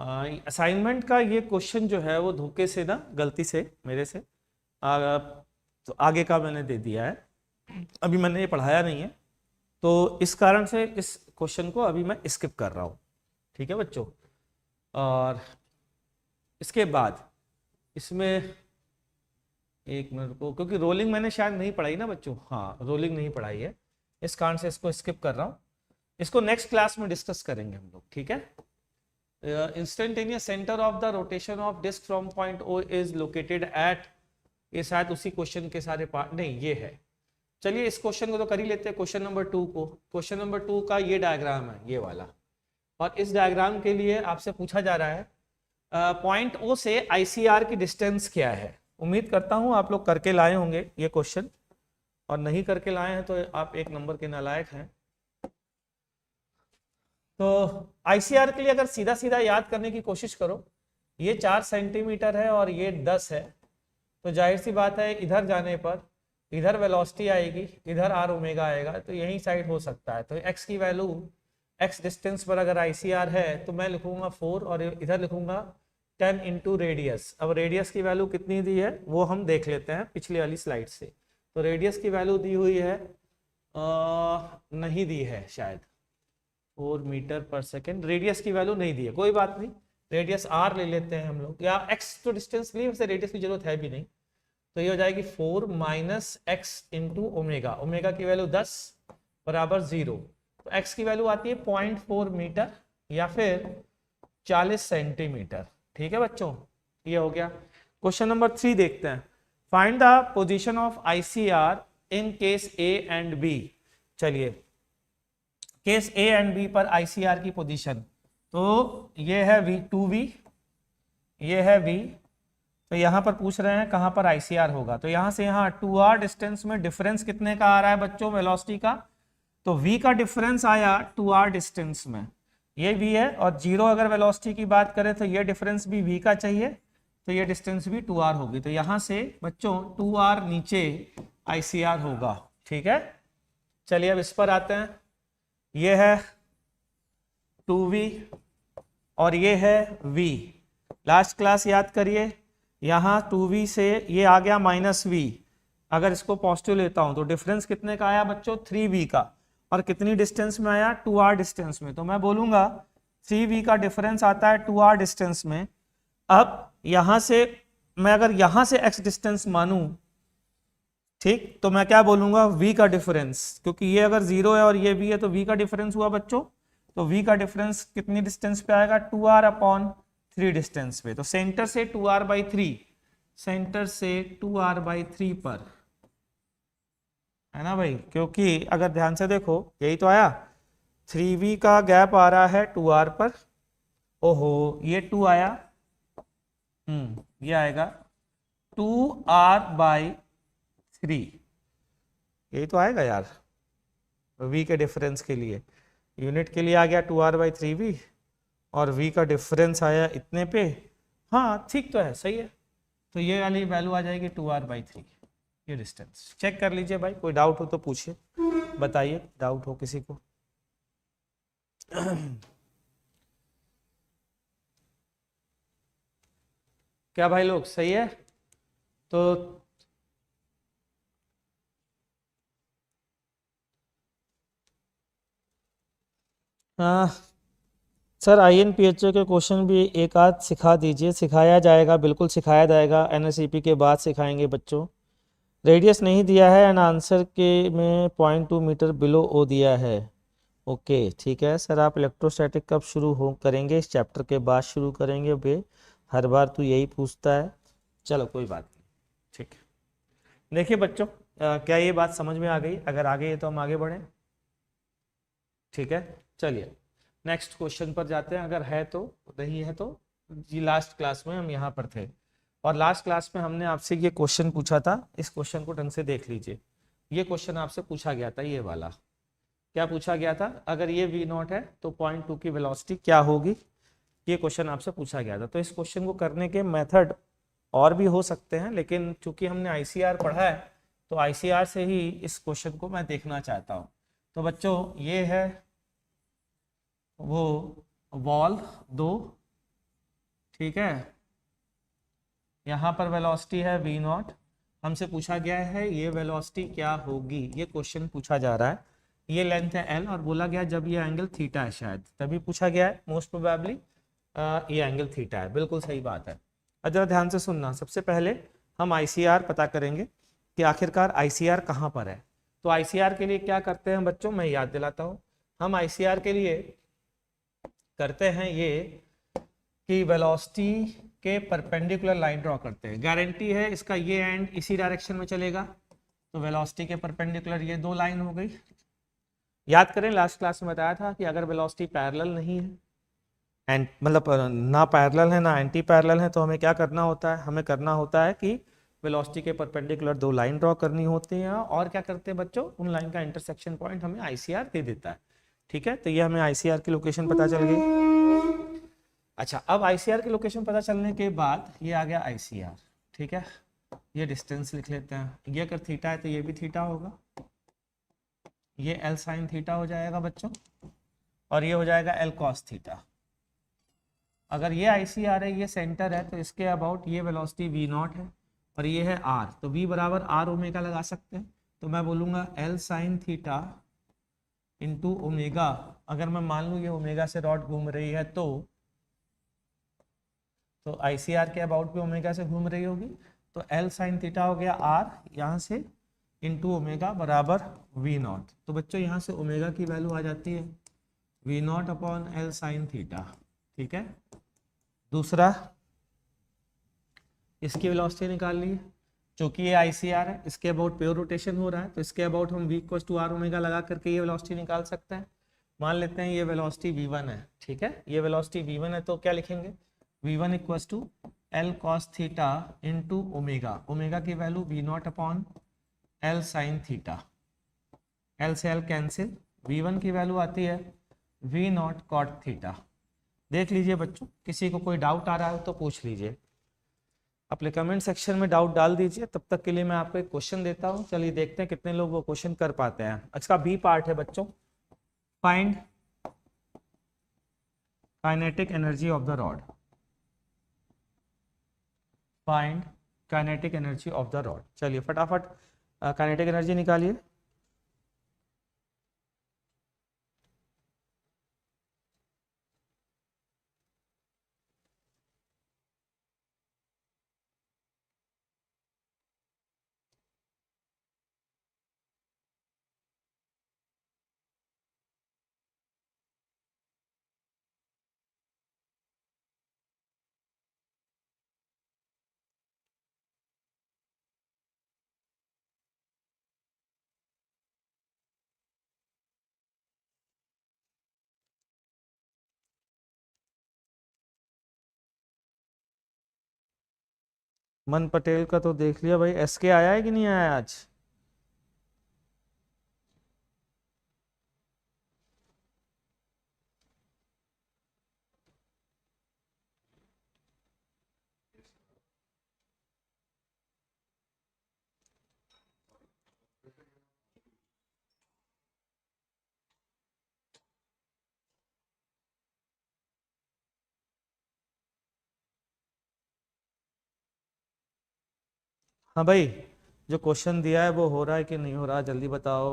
Assignment का ये question जो है वो धोखे से ना, गलती से मेरे से तो आगे का मैंने दे दिया है, अभी मैंने ये पढ़ाया नहीं है, तो इस कारण से इस क्वेश्चन को अभी मैं स्किप कर रहा हूँ। ठीक है बच्चों, और इसके बाद इसमें एक मिनट को, क्योंकि रोलिंग मैंने शायद नहीं पढ़ाई ना बच्चों, हाँ रोलिंग नहीं पढ़ाई है, इस कारण से इसको स्किप कर रहा हूँ। इसको नेक्स्ट क्लास में डिस्कस करेंगे हम लोग, ठीक है। Instantaneous centre of the rotation of disc from point O is located at, ये शायद उसी क्वेश्चन के सारे पार्ट नहीं, ये है। चलिए इस क्वेश्चन को तो कर ही लेते हैं, क्वेश्चन नंबर 2 को। क्वेश्चन नंबर 2 का ये डायग्राम है, ये वाला, और इस डायग्राम के लिए आपसे पूछा जा रहा है पॉइंट ओ से आईसीआर की डिस्टेंस क्या है। उम्मीद करता हूं आप लोग करके लाए होंगे ये क्वेश्चन, और नहीं करके लाए हैं तो आप एक नंबर के नालायक हैं। तो आईसीआर के लिए अगर सीधा सीधा याद करने की कोशिश करो, ये 4 सेंटीमीटर है और ये 10 है, तो जाहिर सी बात है इधर जाने पर इधर वेलोसिटी आएगी, इधर आर ओमेगा आएगा, तो यही साइड हो सकता है। तो एक्स की वैल्यू, एक्स डिस्टेंस पर अगर आईसीआर है तो मैं लिखूंगा 4 और इधर लिखूंगा 10 इंटू रेडियस। अब रेडियस की वैल्यू कितनी दी है वो हम देख लेते हैं पिछली वाली स्लाइड से। तो रेडियस की वैल्यू दी हुई है, नहीं दी है शायद, 4 मीटर पर सेकेंड, रेडियस की वैल्यू नहीं दी है, कोई बात नहीं, रेडियस आर ले लेते हैं हम लोग, या एक्स तो डिस्टेंस लिए, वैसे रेडियस की जरूरत है भी नहीं। तो ये हो जाएगी 4 minus x into omega, omega की वैल्यू 10 बराबर 0, तो एक्स की वैल्यू आती है 0.4 मीटर या फिर 40 सेंटीमीटर। ठीक है बच्चों, ये हो गया। क्वेश्चन नंबर 3 देखते हैं, find the position of ICR in case A and B. चलिए केस ए एंड बी पर आईसीआर की पोजीशन, तो ये है वी 2v, ये है v, तो यहां पर पूछ रहे हैं कहां पर आईसीआर होगा। तो यहां से यहां 2r डिस्टेंस में डिफरेंस कितने का आ रहा है बच्चों, वेलोसिटी का, तो v का डिफरेंस आया 2r डिस्टेंस में, ये v है, और 0 अगर वेलोसिटी की बात करें तो ये डिफरेंस भी v का चाहिए, तो ये डिस्टेंस भी 2r होगी। तो यहां से बच्चों 2r नीचे आईसीआर होगा। ठीक है, चलिए अब इस पर आते हैं, ये है 2v और ये है v। लास्ट क्लास याद करिए, यहाँ 2v से ये आ गया -v, अगर इसको पॉजिटिव लेता हूं तो डिफरेंस कितने का आया बच्चों, 3v का, और कितनी डिस्टेंस में आया, 2r डिस्टेंस में। तो मैं बोलूंगा 3v का डिफरेंस आता है 2r डिस्टेंस में। अब यहां से मैं अगर यहां से x डिस्टेंस मानूं, ठीक, तो मैं क्या बोलूंगा, v का डिफरेंस, क्योंकि ये अगर 0 है और ये v है तो v का डिफरेंस हुआ बच्चों, तो v का डिफरेंस कितनी डिस्टेंस पे आएगा, 2r अपॉन 3 डिस्टेंस पे। तो सेंटर से 2r/3, सेंटर से 2r/3 पर, है ना भाई, क्योंकि अगर ध्यान से देखो यही तो आया, 3v का गैप आ रहा है 2r पर, ओहो ये 2 आया, ये आएगा 2r/3, यही तो आएगा यार, v के डिफरेंस के लिए, यूनिट के लिए आ गया 2r/3v, और v का डिफरेंस आया इतने पे, हाँ ठीक तो है, सही है। तो ये वाली वैल्यू आ जाएगी 2r/3, ये डिस्टेंस चेक कर लीजिए भाई, कोई डाउट हो तो पूछिए, बताइए डाउट हो किसी को। क्या भाई लोग, सही है। तो सर INPHO के क्वेश्चन भी एक आध सिखा दीजिए। सिखाया जाएगा, बिल्कुल सिखाया जाएगा, NSEP के बाद सिखाएंगे बच्चों। रेडियस नहीं दिया है एंड आंसर के में 0.2 मीटर बिलो ओ दिया है। ओके ठीक है सर, आप इलेक्ट्रोस्टैटिक कब शुरू हो करेंगे, इस चैप्टर के बाद शुरू करेंगे बे, हर बार तो यही पूछता है। चलो कोई बात नहीं, ठीक है। देखिए बच्चों, क्या ये बात समझ में आ गई, अगर आ गई है तो हम आगे बढ़ें। ठीक है, चलिए नेक्स्ट क्वेश्चन पर जाते हैं, अगर है तो, नहीं है तो जी, लास्ट क्लास में हम यहाँ पर थे, और लास्ट क्लास में हमने आपसे ये क्वेश्चन पूछा था, इस क्वेश्चन को ढंग से देख लीजिए। ये क्वेश्चन आपसे पूछा गया था, ये वाला क्या पूछा गया था, अगर ये v0 है तो 0.2 की वेलोसिटी क्या होगी, ये क्वेश्चन आपसे पूछा गया था। तो इस क्वेश्चन को करने के मेथड और भी हो सकते हैं, लेकिन चूंकि हमने आईसीआर पढ़ा है तो आईसीआर से ही इस क्वेश्चन को मैं देखना चाहता हूँ। तो बच्चों ये है वो वॉल 2, ठीक है, यहाँ पर वेलोसिटी है v नॉट, हमसे पूछा गया है ये वेलोसिटी क्या होगी, ये क्वेश्चन पूछा जा रहा है। ये लेंथ है l और बोला गया जब ये एंगल थीटा है, शायद तभी पूछा गया है मोस्ट प्रोबेबली ये एंगल थीटा है, बिल्कुल सही बात है। अब जरा ध्यान से सुनना, सबसे पहले हम ICR पता करेंगे कि आखिरकार ICR कहाँ पर है। तो ICR के लिए क्या करते हैं बच्चों, मैं याद दिलाता हूँ। हम ICR के लिए करते हैं ये कि वेलोसिटी के परपेंडिकुलर लाइन ड्रॉ करते हैं। गारंटी है इसका ये एंड इसी डायरेक्शन में चलेगा, तो वेलोसिटी के परपेंडिकुलर ये दो लाइन हो गई। याद करें लास्ट क्लास में बताया था कि अगर वेलोसिटी पैरेलल नहीं है, एंड मतलब ना पैरेलल है ना एंटी पैरेलल है, तो हमें क्या करना होता है, हमें करना होता है कि वेलोसिटी के परपेंडिकुलर दो लाइन ड्रॉ करनी होती हैं, और क्या करते हैं बच्चों, उन लाइन का इंटरसेक्शन पॉइंट हमें ICR दे देता है। ठीक है, तो ये हमें ICR की लोकेशन पता चल गई। अच्छा, अब ICR की लोकेशन पता चलने के बाद ये आ गया ICR। ठीक है, ये डिस्टेंस लिख लेते हैं, ये अगर थीटा है तो ये भी थीटा होगा, ये L साइन थीटा हो जाएगा बच्चों, और ये हो जाएगा L कॉस थीटा। अगर ये ICR है, ये सेंटर है, तो इसके अबाउट ये वेलोसिटी v नॉट है और ये है r, तो v बराबर r ओमेगा लगा सकते हैं। तो मैं बोलूँगा L sine theta into omega, अगर मैं मान लूँ ये ओमेगा से रॉड घूम रही है तो ICR के अबाउट भी ओमेगा से घूम रही होगी, तो L साइन थीटा हो गया r यहाँ से इंटू ओमेगा बराबर v नॉट। तो बच्चों यहाँ से ओमेगा की वैल्यू आ जाती है v naught upon L sine theta. ठीक है, दूसरा इसकी वेलोसिटी निकाल ली, क्योंकि ये ICR है, इसके अबाउट प्योर रोटेशन हो रहा है, तो इसके अबाउट हम v equal to r omega लगा करके ये वेलोसिटी निकाल सकते हैं। मान लेते हैं ये वेलोसिटी v1 है। ठीक है, ये वेलोसिटी v1 है, तो क्या लिखेंगे, v1 equal to L cos theta into omega, omega की value v naught upon L sine theta, L से L कैंसिल, v1 की वैल्यू आती है v नॉट कॉट थीटा। देख लीजिए बच्चों, किसी को कोई डाउट आ रहा है तो पूछ लीजिए, अपने कमेंट सेक्शन में डाउट डाल दीजिए। तब तक के लिए मैं आपको एक क्वेश्चन देता हूं, चलिए देखते हैं कितने लोग वो क्वेश्चन कर पाते हैं। इसका बी पार्ट है बच्चों, find kinetic energy of the rod, find kinetic energy of the rod. चलिए फटाफट काइनेटिक एनर्जी निकालिए। मन पटेल का तो देख लिया भाई, SK आया है कि नहीं आया आज? हाँ भाई, जो क्वेश्चन दिया है वो हो रहा है कि नहीं हो रहा, जल्दी बताओ।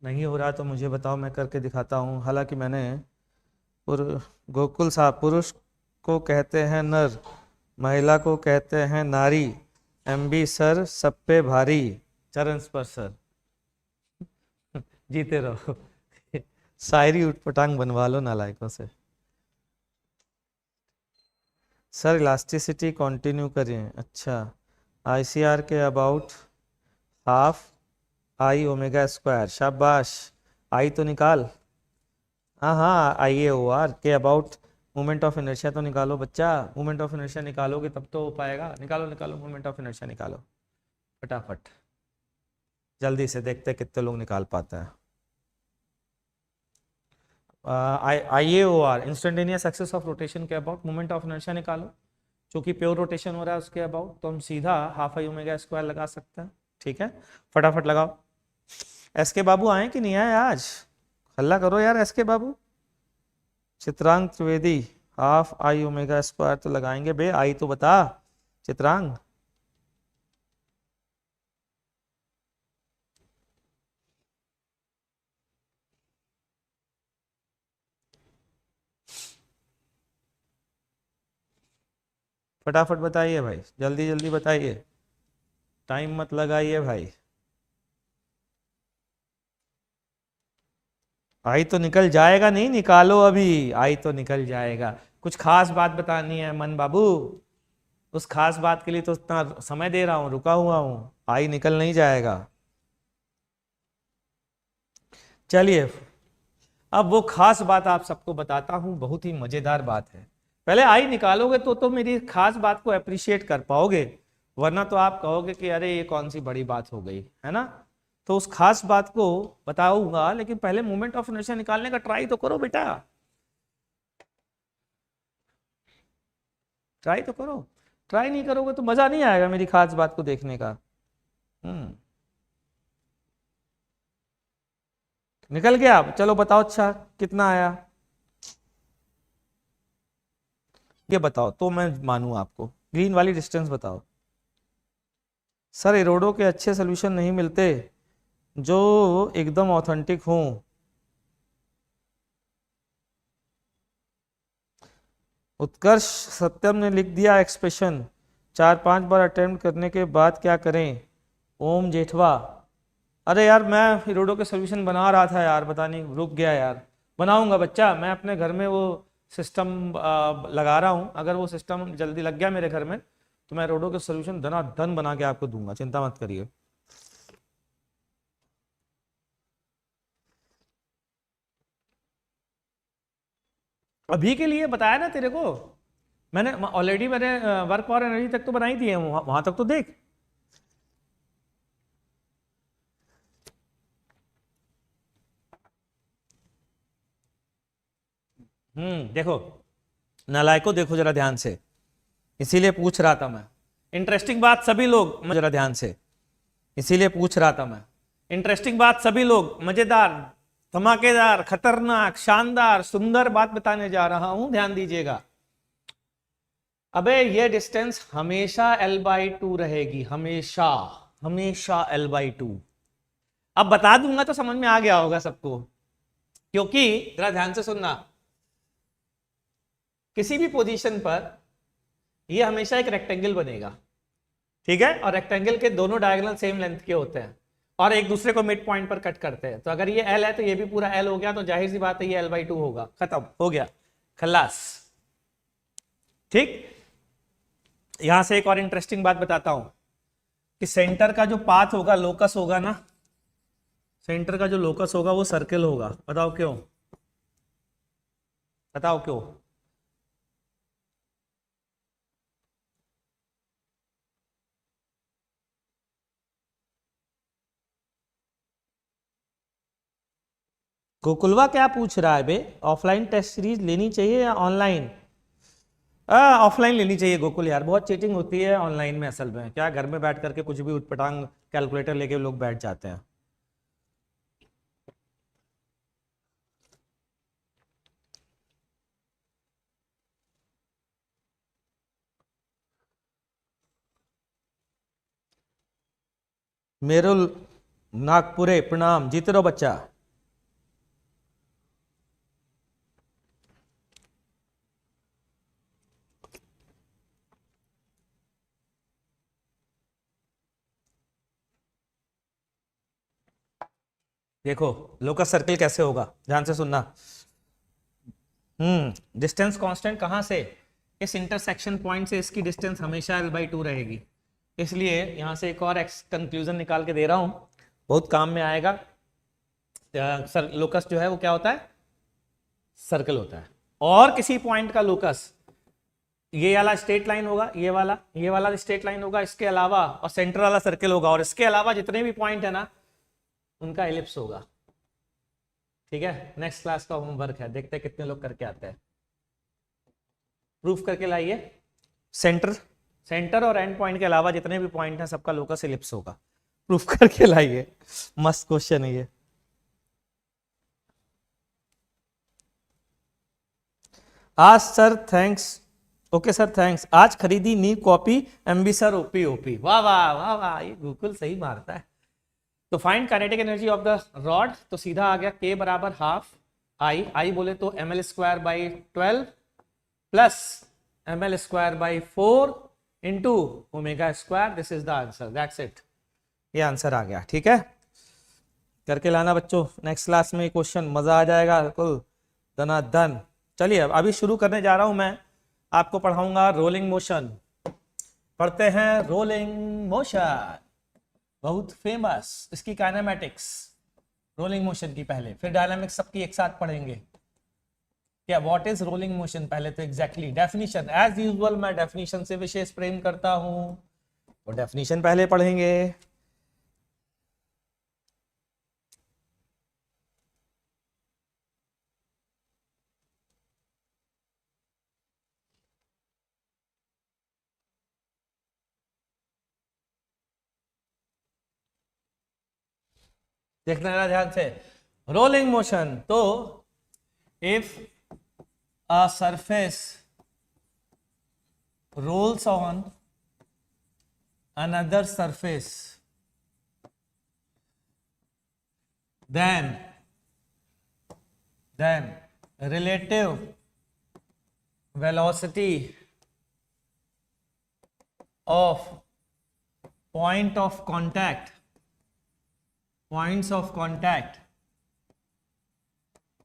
नहीं हो रहा तो मुझे बताओ, मैं करके दिखाता हूँ। हालांकि मैंने गोकुल साहब, पुरुष को कहते हैं नर, महिला को कहते हैं नारी, MB सर सब पे भारी, चरण स्पर्श सर। जीते रहो। शायरी उठपटांग बनवा लो नालायकों से। सर इलास्टिसिटी कंटिन्यू करें। अच्छा, ICR के about half I omega square, शाबाश। आई तो निकाल, हाँ हाँ, IAOR के अबाउट मोमेंट ऑफ इनर्शिया तो निकालो बच्चा, मोमेंट ऑफ इनर्शिया निकालोगे तब तो हो पाएगा। निकालो निकालो, मोमेंट ऑफ इनर्शिया निकालो फटाफट, जल्दी से, देखते कितने लोग निकाल पाते हैं। IAOR instantaneous axis of rotation के अबाउट मोमेंट ऑफ इनर्शिया निकालो, क्योंकि प्योर रोटेशन हो रहा है उसके अबाउट, तो हम सीधा हाफ I ओमेगा स्क्वायर लगा सकते हैं। ठीक है, फटाफट लगाओ। SK बाबू आए कि नहीं आए आज? हल्ला करो यार SK Babu. Chitrang Trivedi, half I omega square तो लगाएंगे बे, आई तो बता चित्रांग। फटाफट बताइए भाई, जल्दी जल्दी बताइए, टाइम मत लगाइए भाई। आई तो निकल जाएगा, नहीं निकालो अभी, आई तो निकल जाएगा। कुछ खास बात बतानी है मन बाबू, उस खास बात के लिए तो इतना समय दे रहा हूं, रुका हुआ हूं, आई निकल नहीं जाएगा। चलिए अब वो खास बात आप सबको बताता हूं, बहुत ही मजेदार बात है। पहले आई निकालोगे तो मेरी खास बात को अप्रिशिएट कर पाओगे, वरना तो आप कहोगे कि अरे ये कौन सी बड़ी बात हो गई, है ना। तो उस खास बात को बताऊंगा, लेकिन पहले मोमेंट ऑफ इनर्शिया निकालने का ट्राई तो करो बेटा, ट्राई तो करो। ट्राई नहीं करोगे तो मजा नहीं आएगा मेरी खास बात को देखने का। निकल गया, चलो बताओ अच्छा कितना आया, ये बताओ तो मैं मानूं आपको। ग्रीन वाली डिस्टेंस बताओ। सर इरोडो के अच्छे सोल्यूशन नहीं मिलते जो एकदम ऑथेंटिक हों। उत्कर्ष सत्यम ने लिख दिया एक्सप्रेशन, 4-5 बार अटेम्प्ट करने के बाद क्या करें। ओम जेठवा, अरे यार मैं इरोडो के सोल्यूशन बना रहा था यार, पता नहीं रुक गया यार। बनाऊंगा बच्चा, मैं अपने घर में वो सिस्टम लगा रहा हूँ, अगर वो सिस्टम जल्दी लग गया मेरे घर में तो मैं इरोडो के सोल्यूशन धनाधन बना के आपको दूंगा, चिंता मत करिए। अभी के लिए बताया ना तेरे को, मैंने ऑलरेडी मैंने वर्क फॉर एनर्जी तक तो बनाई दी है, वहां तक तो देख। देखो नालायको, देखो जरा ध्यान से, इसीलिए पूछ रहा था मैं। इंटरेस्टिंग बात सभी लोग जरा ध्यान से, इसीलिए पूछ रहा था मैं। इंटरेस्टिंग बात सभी लोग, मजेदार, धमाकेदार, खतरनाक, शानदार, सुंदर बात बताने जा रहा हूं, ध्यान दीजिएगा। अबे ये डिस्टेंस हमेशा L/2 रहेगी, हमेशा, हमेशा L/2। अब बता दूंगा तो समझ में आ गया होगा सबको, क्योंकि जरा ध्यान से सुनना, किसी भी पोजीशन पर ये हमेशा एक रेक्टेंगल बनेगा, ठीक है, और रेक्टेंगल के दोनों डायगोनल सेम लेंथ के होते हैं और एक दूसरे को मिड पॉइंट पर कट करते हैं। तो अगर ये L है तो ये भी पूरा L हो गया, तो जाहिर सी बात है ये L/2 होगा, खत्म हो गया, खलास। ठीक, यहां से एक और इंटरेस्टिंग बात बताता हूं कि सेंटर का जो पाथ होगा, लोकस होगा ना, सेंटर का जो लोकस होगा वो सर्कल होगा। बताओ क्यों, बताओ क्यों। गोकुलवा क्या पूछ रहा है बे, ऑफलाइन टेस्ट सीरीज लेनी चाहिए या ऑनलाइन। ऑफलाइन लेनी चाहिए गोकुल यार, बहुत चीटिंग होती है ऑनलाइन में। असल में क्या, घर में बैठ करके कुछ भी उठपटांग कैलकुलेटर लेके लोग बैठ जाते हैं। मेरुल नागपुरे प्रणाम, जीते रहो बच्चा। देखो लोकस सर्कल कैसे होगा, ध्यान से सुनना। डिस्टेंस कांस्टेंट कहां से, इस इंटरसेक्शन पॉइंट से इसकी डिस्टेंस हमेशा L/2 रहेगी। इसलिए यहां से एक और कंक्लूजन निकाल के दे रहा हूं, बहुत काम में आएगा। लोकस जो है वो क्या होता है, सर्कल होता है। और किसी पॉइंट का लोकस ये वाला स्ट्रेट लाइन होगा, ये वाला स्ट्रेट लाइन होगा, इसके अलावा और सेंटर वाला सर्कल होगा, और इसके अलावा जितने भी पॉइंट है ना उनका एलिप्स होगा। ठीक है, नेक्स्ट क्लास का होमवर्क है, देखते हैं कितने लोग करके आते हैं। प्रूफ करके लाइए, सेंटर और एंड पॉइंट के अलावा जितने भी पॉइंट हैं सबका लोकस एलिप्स होगा, प्रूफ करके लाइए। मस्त क्वेश्चन है ये। आज sir thanks, okay sir thanks, आज खरीदी new copy MB sir OP OP, वाह वाह वाह वाह, ये गूगल सही मारता है। तो find kinetic energy of the rod, तो सीधा आ गया K बराबर हाफ आई बोले तो ml square by 12 plus ml square by 4 into omega square, this is the answer, that's it, ये आंसर आ गया। ठीक है, करके लाना बच्चों, नेक्स्ट क्लास में क्वेश्चन मजा आ जाएगा बिल्कुल धनाधन। चलिए अभी शुरू करने जा रहा हूं मैं, आपको पढ़ाऊंगा रोलिंग मोशन। पढ़ते हैं रोलिंग मोशन, बहुत फेमस, इसकी काइनेमेटिक्स रोलिंग मोशन की पहले, फिर डायनामिक्स सबकी एक साथ पढ़ेंगे। क्या व्हाट इज रोलिंग मोशन, पहले तो एग्जैक्टली डेफिनेशन, एज यूजुअल मैं डेफिनेशन से विशेष प्रेम करता हूं, तो डेफिनेशन पहले पढ़ेंगे। देखना है ध्यान से, रोलिंग मोशन, तो if a surface rolls on another surface, then relative velocity of points of contact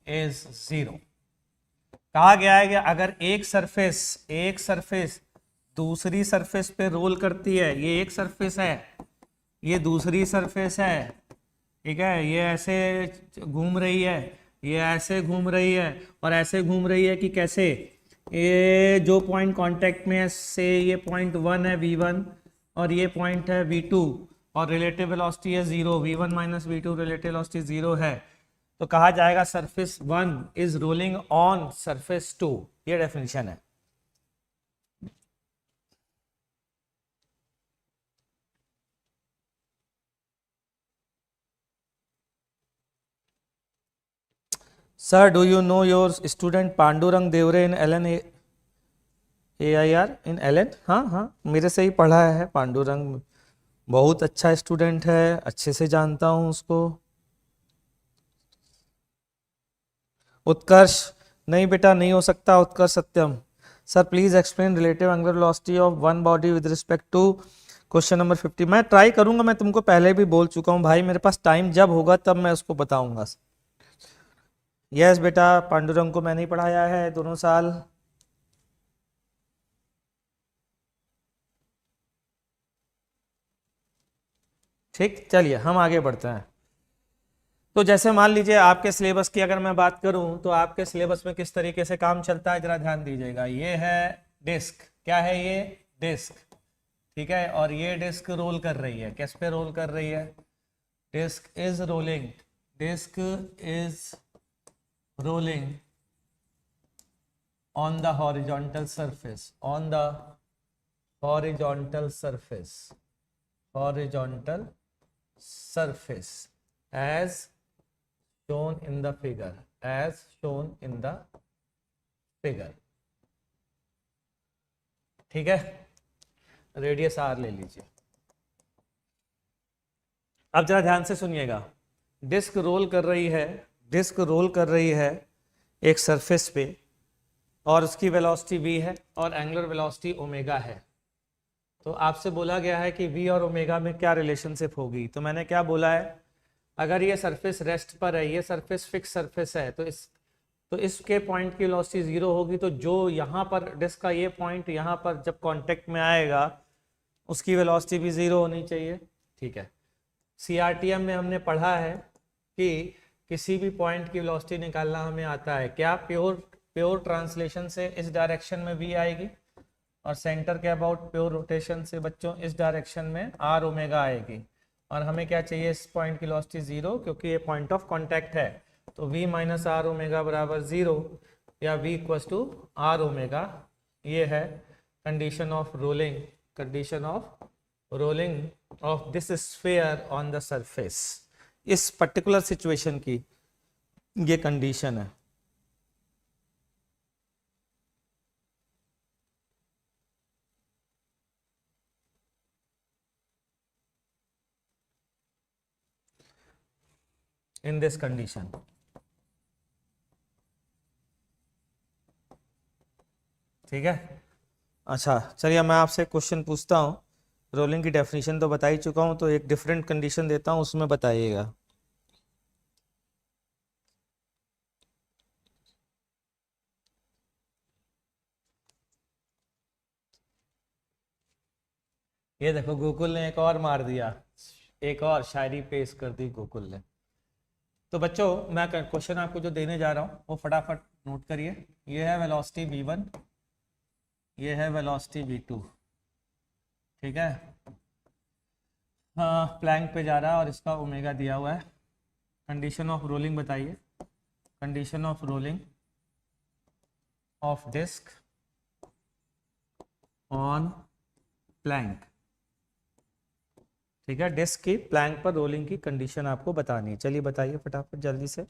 is 0। कहा गया है कि अगर एक सरफेस दूसरी सरफेस पे रोल करती है, ये एक सरफेस है, ये दूसरी सरफेस है, ठीक है, ये ऐसे घूम रही है, ये ऐसे घूम रही है और ऐसे घूम रही है कि कैसे, ये जो पॉइंट कांटेक्ट में है से ये पॉइंट 1 है v1 और ये पॉइंट है v2 और रिलेटिव वेलोसिटी है 0, v1 minus v2 relative velocity 0 है, तो कहा जाएगा surface 1 is rolling on surface 2, ये डेफिनेशन है। Sir do you know your student Pandurang देवरे इन LN AIR इन LN, हाँ हाँ मेरे से ही पढ़ा है पांडुरंग, बहुत अच्छा स्टूडेंट है, अच्छे से जानता हूँ उसको। उत्कर्ष, नहीं बेटा नहीं हो सकता Utkarsh Satyam. Sir please explain relative angular velocity of one body with respect to question number 50। मैं ट्राई करूंगा, मैं तुमको पहले भी बोल चुका हूँ भाई, मेरे पास टाइम जब होगा तब मैं उसको बताऊंगा। यस बेटा, पांडुरंग को मैंने ही पढ़ाया है दोनों साल। ठीक, चलिए हम आगे बढ़ते हैं। तो जैसे मान लीजिए आपके सिलेबस की अगर मैं बात करूं, तो आपके सिलेबस में किस तरीके से काम चलता है जरा ध्यान दीजिएगा। ये है डिस्क, क्या है ये डिस्क, ठीक है, और ये डिस्क रोल कर रही है, किस पे रोल कर रही है, disc is rolling on the horizontal surface, horizontal surface as shown in the figure, ठीक है, रेडियस r ले लीजिए। अब जरा ध्यान से सुनिएगा, डिस्क रोल कर रही है एक सरफेस पे और उसकी वेलोसिटी v है और एंगुलर वेलोसिटी ओमेगा है। तो आपसे बोला गया है कि v और ओमेगा में क्या रिलेशनशिप होगी, तो मैंने क्या बोला है, अगर ये सरफेस रेस्ट पर है, ये सरफेस फिक्स सरफेस है, तो इसके पॉइंट की वेलोसिटी 0 होगी, तो जो यहाँ पर डिस्क का ये पॉइंट यहाँ पर जब कांटेक्ट में आएगा उसकी वेलोसिटी भी 0 होनी चाहिए, ठीक है। CRTM में हमने पढ़ा है कि किसी भी पॉइंट की वेलोसिटी निकालना हमें आता है, क्या प्योर ट्रांसलेशन से इस डायरेक्शन में v आएगी और सेंटर के अबाउट प्योर रोटेशन से बच्चों इस डायरेक्शन में r ओमेगा आएगी, और हमें क्या चाहिए, इस पॉइंट की वेलोसिटी 0, क्योंकि ये पॉइंट ऑफ कांटेक्ट है, तो v माइनस आर ओमेगा बराबर 0 या v equals to r omega. ये है condition of rolling of this sphere on the surface, इस पर्टिकुलर सिचुएशन की ये कंडीशन है। In this condition. ठीक है। अच्छा चलिए मैं आपसे क्वेश्चन पूछता हूँ। रोलिंग की डेफिनेशन तो बता ही चुका हूँ, तो एक डिफरेंट कंडीशन देता हूँ, उसमें बताइएगा। ये देखो गोकुल ने एक और मार दिया, एक और शायरी पेश कर दी गोकुल ने। तो बच्चों मैं क्वेश्चन आपको जो देने जा रहा हूँ वो फटाफट नोट करिए। ये है वेलोसिटी v1, ये है वेलोसिटी v2। ठीक है। हाँ प्लैंक पे जा रहा है और इसका ओमेगा दिया हुआ है। कंडीशन ऑफ रोलिंग बताइए। Condition of rolling of disc on plank. ठीक है, डिस्क की प्लैंक पर रोलिंग की कंडीशन आपको बतानी है। चलिए बताइए फटाफट जल्दी से।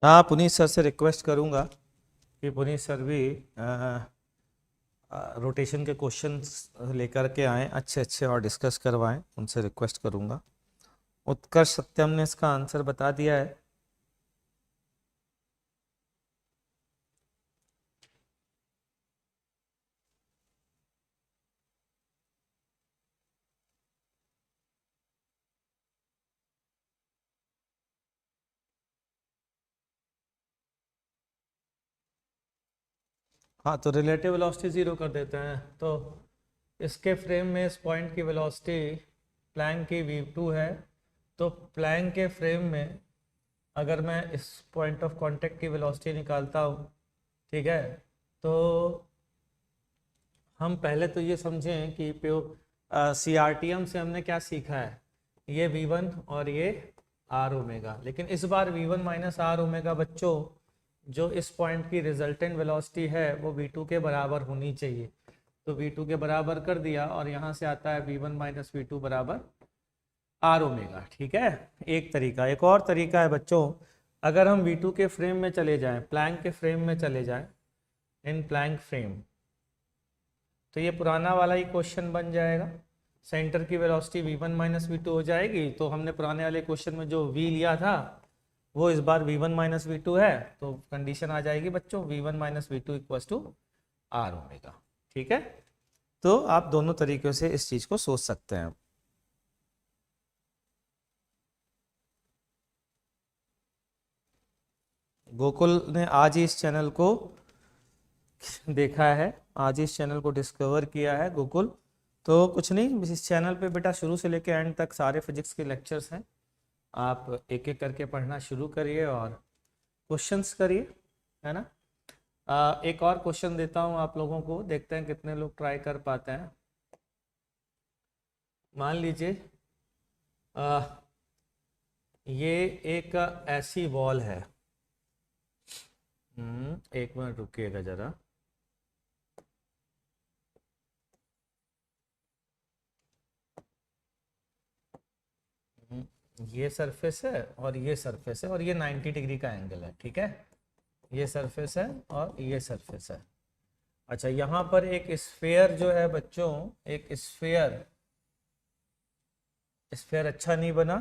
हाँ पुनीत सर से रिक्वेस्ट करूंगा कि पुनीत सर भी रोटेशन के क्वेश्चंस लेकर के आएँ अच्छे अच्छे और डिस्कस करवाएं, उनसे रिक्वेस्ट करूंगा। उत्कर्ष सत्यम ने इसका आंसर बता दिया है। हाँ तो रिलेटिव वेलोसिटी ज़ीरो कर देते हैं। तो इसके फ्रेम में इस पॉइंट की वेलोसिटी प्लैंक की v2 है। तो प्लैंक के फ्रेम में अगर मैं इस पॉइंट ऑफ कांटेक्ट की वेलोसिटी निकालता हूँ, ठीक है, तो हम पहले तो ये समझें कि CRTM से हमने क्या सीखा है, ये v1 और ये r ओमेगा। लेकिन इस बार v1 माइनस आर ओमेगा बच्चों, जो इस पॉइंट की रिजल्टेंट वेलोसिटी है वो v2 के बराबर होनी चाहिए। तो v2 के बराबर कर दिया और यहाँ से आता है v1 माइनस वी2 बराबर r ओमेगा। ठीक है, एक तरीका। एक और तरीका है बच्चों, अगर हम v2 के फ्रेम में चले जाएं, प्लैंक के फ्रेम में चले जाएं, इन प्लैंक फ्रेम, तो ये पुराना वाला ही क्वेश्चन बन जाएगा। सेंटर की वेलोसिटी v1 माइनस वी2 हो जाएगी। तो हमने पुराने वाले क्वेश्चन में जो v लिया था वो इस बार v1 माइनस वी2 है। तो कंडीशन आ जाएगी बच्चों v1 माइनस वी2 इक्वल टू आर ओमेगा। ठीक है, तो आप दोनों तरीकों से इस चीज को सोच सकते हैं। गोकुल ने आज ही इस चैनल को देखा है, आज ही इस चैनल को डिस्कवर किया है गोकुल। तो कुछ नहीं, इस चैनल पे बेटा शुरू से लेकर एंड तक सारे फिजिक्स के लेक्चर्स हैं। आप एक एक करके पढ़ना शुरू करिए और क्वेश्चंस करिए, है ना। एक और क्वेश्चन देता हूँ आप लोगों को, देखते हैं कितने लोग ट्राई कर पाते हैं। मान लीजिए ये एक ऐसी वॉल है। एक मिनट रुकिएगा जरा। ये सरफेस है और ये सरफेस है और ये 90 डिग्री का एंगल है। ठीक है, ये सरफेस है और ये सरफेस है। अच्छा यहाँ पर एक स्फेयर जो है बच्चों, एक स्फेयर, स्फेयर अच्छा नहीं बना।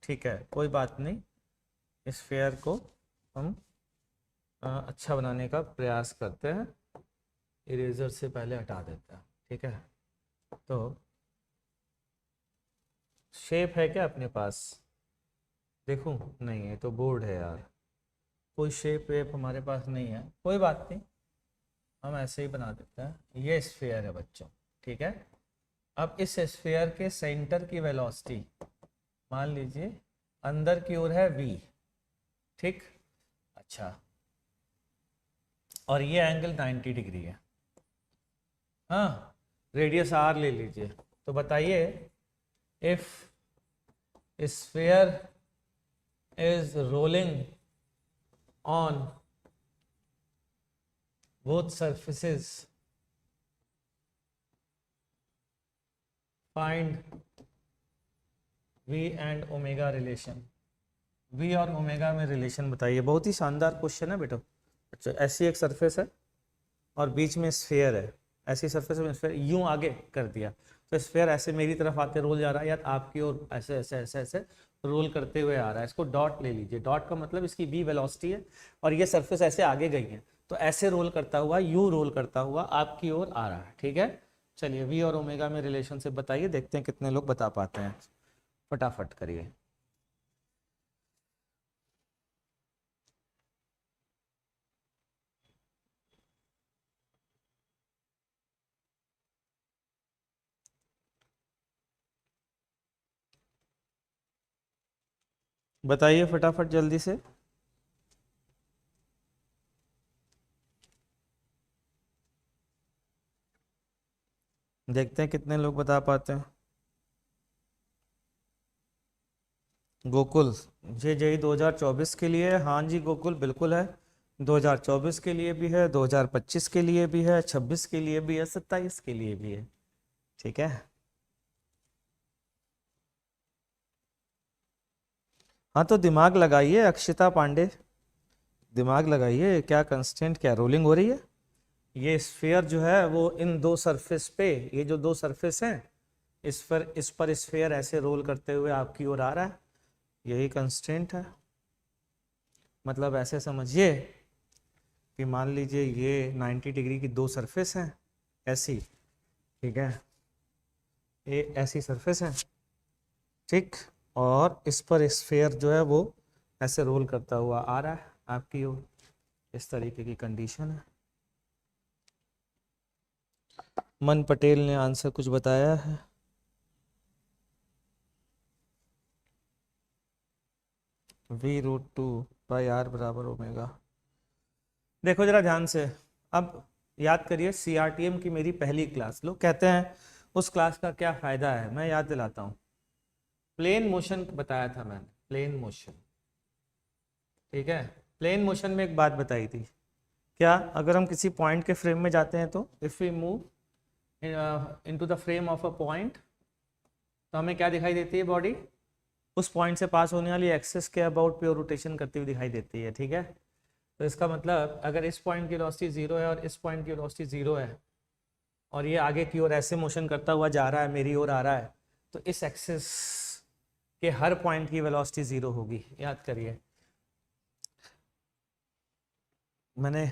ठीक है कोई बात नहीं, स्फेयर को हम अच्छा बनाने का प्रयास करते हैं। इरेजर से पहले हटा देते हैं। ठीक है, तो शेप है क्या अपने पास? देखूं, नहीं है तो बोर्ड है यार, कोई शेप वेप हमारे पास नहीं है। कोई बात नहीं, हम ऐसे ही बना देते हैं। ये स्फेयर है बच्चों। ठीक है, अब इस स्फेयर के सेंटर की वेलोसिटी मान लीजिए अंदर की ओर है v। ठीक, अच्छा, और ये एंगल 90 डिग्री है। हाँ, रेडियस r ले लीजिए। तो बताइए, if sphere is rolling on both surfaces find v and omega relation. v और ओमेगा में रिलेशन बताइए। बहुत ही शानदार क्वेश्चन है बेटा। अच्छा, ऐसी एक सरफेस है और बीच में स्फेयर है, ऐसी सरफेस में स्फेयर यूं आगे कर दिया तो स्फेयर ऐसे मेरी तरफ आते रोल जा रहा है, या आपकी ओर ऐसे ऐसे ऐसे ऐसे रोल करते हुए आ रहा है। इसको डॉट ले लीजिए। डॉट का मतलब इसकी v वेलोसिटी है और ये सरफेस ऐसे आगे गई है, तो ऐसे रोल करता हुआ, यू रोल करता हुआ आपकी ओर आ रहा है। ठीक है, चलिए v और ओमेगा में रिलेशनशिप बताइए, देखते हैं कितने लोग बता पाते हैं। फटाफट करिए। बताइए फटाफट जल्दी से। देखते हैं कितने लोग बता पाते हैं। गोकुल, जे जेई 2024 के लिए, हाँ जी गोकुल बिल्कुल है। 2024 के लिए भी है, 2025 के लिए भी है, 26 के लिए भी है, 27 के लिए भी है। ठीक है, हाँ तो दिमाग लगाइए अक्षिता पांडे, दिमाग लगाइए। क्या कंस्टेंट, क्या रोलिंग हो रही है? ये स्फेयर जो है वो इन दो सरफेस पे, ये जो दो सरफेस हैं इस पर स्फेयर ऐसे रोल करते हुए आपकी ओर आ रहा है, यही कंस्टेंट है। मतलब ऐसे समझिए कि मान लीजिए ये 90 डिग्री की दो सरफेस हैं ऐसी, ठीक है, ये ऐसी सरफेस है, ठीक, और इस पर स्फेयर जो है वो ऐसे रोल करता हुआ आ रहा है आपकी ओर, इस तरीके की कंडीशन है। मन पटेल ने आंसर कुछ बताया है? v√2/r बराबर ओमेगा। देखो जरा ध्यान से, अब याद करिए CRTM की मेरी पहली क्लास। लोग कहते हैं उस क्लास का क्या फायदा है, मैं याद दिलाता हूँ। प्लेन मोशन बताया था मैंने, प्लेन मोशन। ठीक है, प्लेन मोशन में एक बात बताई थी, क्या अगर हम किसी पॉइंट के फ्रेम में जाते हैं तो if we move into the frame of a point, तो हमें क्या दिखाई देती है? बॉडी उस पॉइंट से पास होने वाली एक्सिस के अबाउट प्योर रोटेशन करती हुई दिखाई देती है। ठीक है, तो इसका मतलब अगर इस पॉइंट की वेलोसिटी 0 है और इस पॉइंट की वेलोसिटी 0 है और ये आगे की ओर ऐसे मोशन करता हुआ जा रहा है, मेरी ओर आ रहा है, तो इस एक्सिस के हर पॉइंट की वेलोसिटी 0 होगी। याद करिए, मैंने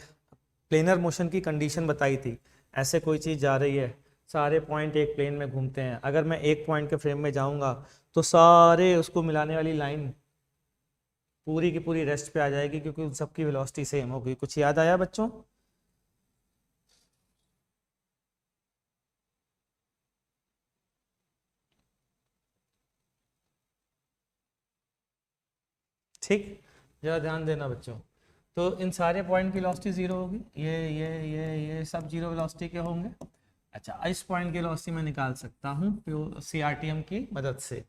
प्लेनर मोशन की कंडीशन बताई थी। ऐसे कोई चीज़ जा रही है, सारे पॉइंट एक प्लेन में घूमते हैं, अगर मैं एक पॉइंट के फ्रेम में जाऊंगा तो सारे उसको मिलाने वाली लाइन पूरी की पूरी रेस्ट पे आ जाएगी, क्योंकि उन सबकी वेलोसिटी सेम होगी। कुछ याद आया बच्चों? ठीक, जरा ध्यान देना बच्चों। तो इन सारे पॉइंट की वेलोसिटी 0 होगी, ये सब 0 वेलोसिटी के होंगे। अच्छा, इस पॉइंट की वेलोसिटी मैं निकाल सकता हूँ प्योर CRTM की मदद से।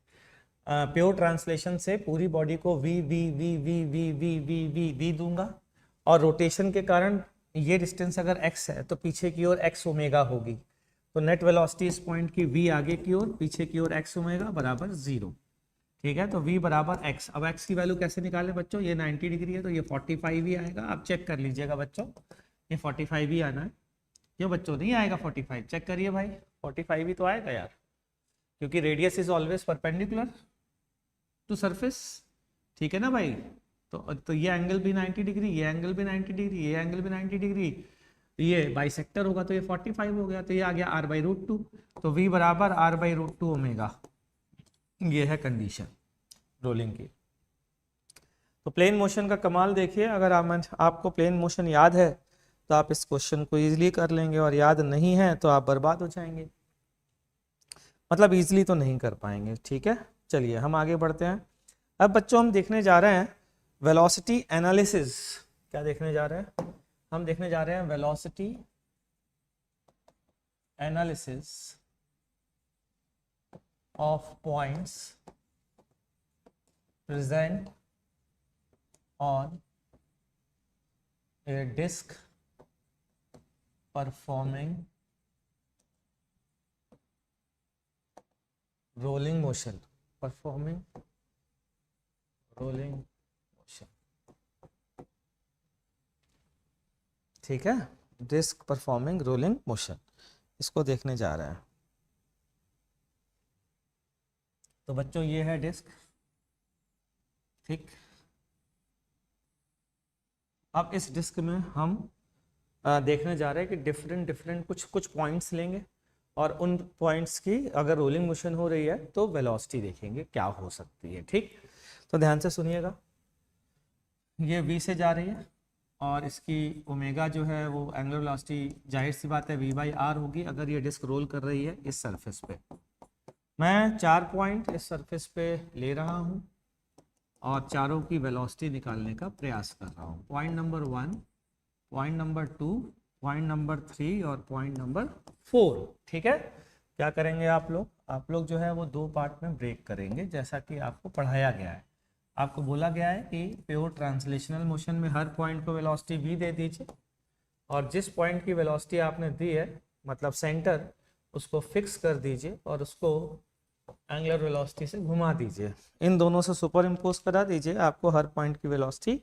प्योर ट्रांसलेशन से पूरी बॉडी को v v v v v v v v v दूंगा, और रोटेशन के कारण ये डिस्टेंस अगर x है तो पीछे की ओर x ओमेगा होगी। तो नेट वेलोसिटी इस पॉइंट की v आगे की ओर, पीछे की ओर x ओमेगा बराबर 0। ठीक है, तो v बराबर x। अब x की वैल्यू कैसे निकालें बच्चों? ये 90 डिग्री है तो ये 45 ही आएगा। आप चेक कर लीजिएगा बच्चों, ये 45 ही आना है। क्यों बच्चों नहीं आएगा 45? चेक करिए भाई, 45 ही तो आएगा यार, क्योंकि radius is always perpendicular to surface. ठीक है ना भाई? तो ये एंगल भी 90 डिग्री, ये एंगल भी 90 डिग्री, ये एंगल भी 90 डिग्री, ये बाइसेक्टर होगा तो ये 45 हो गया, तो ये आ गया r/√2। तो v बराबर r/√2 ओमेगा। ये है कंडीशन रोलिंग की। तो प्लेन मोशन का कमाल देखिए, अगर आपको प्लेन मोशन याद है तो आप इस क्वेश्चन को इजीली कर लेंगे, और याद नहीं है तो आप बर्बाद हो जाएंगे, मतलब इजीली तो नहीं कर पाएंगे। ठीक है, चलिए हम आगे बढ़ते हैं। अब बच्चों हम देखने जा रहे हैं वेलोसिटी एनालिसिस। क्या देखने जा रहे हैं? हम देखने जा रहे हैं velocity analysis of points present on a disc performing rolling motion, performing rolling motion, ठीक है, डिस्क परफॉर्मिंग रोलिंग मोशन, इसको देखने जा रहे हैं। तो बच्चों ये है डिस्क, ठीक। अब इस डिस्क में हम देखने जा रहे हैं कि डिफरेंट कुछ पॉइंट्स लेंगे और उन पॉइंट्स की अगर रोलिंग मोशन हो रही है तो वेलोसिटी देखेंगे क्या हो सकती है, ठीक। तो ध्यान से सुनिएगा, ये v से जा रही है और इसकी ओमेगा जो है वो एंगुलर वेलोसिटी जाहिर सी बात है v/r होगी अगर ये डिस्क रोल कर रही है इस सरफेस पे। मैं 4 पॉइंट इस सरफेस पे ले रहा हूँ और चारों की वेलोसिटी निकालने का प्रयास कर रहा हूँ। Point number 1, point number 2, point number 3 और पॉइंट नंबर 4, ठीक है। क्या करेंगे आप लोग जो है वो 2 पार्ट में ब्रेक करेंगे जैसा कि आपको पढ़ाया गया है। आपको बोला गया है कि प्योर ट्रांसलेशनल मोशन में हर पॉइंट को वेलोसिटी v दे दीजिए और जिस पॉइंट की वेलोसिटी आपने दी है मतलब सेंटर, उसको फिक्स कर दीजिए और उसको एंगुलर वेलोसिटी से घुमा दीजिए, इन दोनों से सुपर इम्पोज करा दीजिए, आपको हर पॉइंट की वेलोसिटी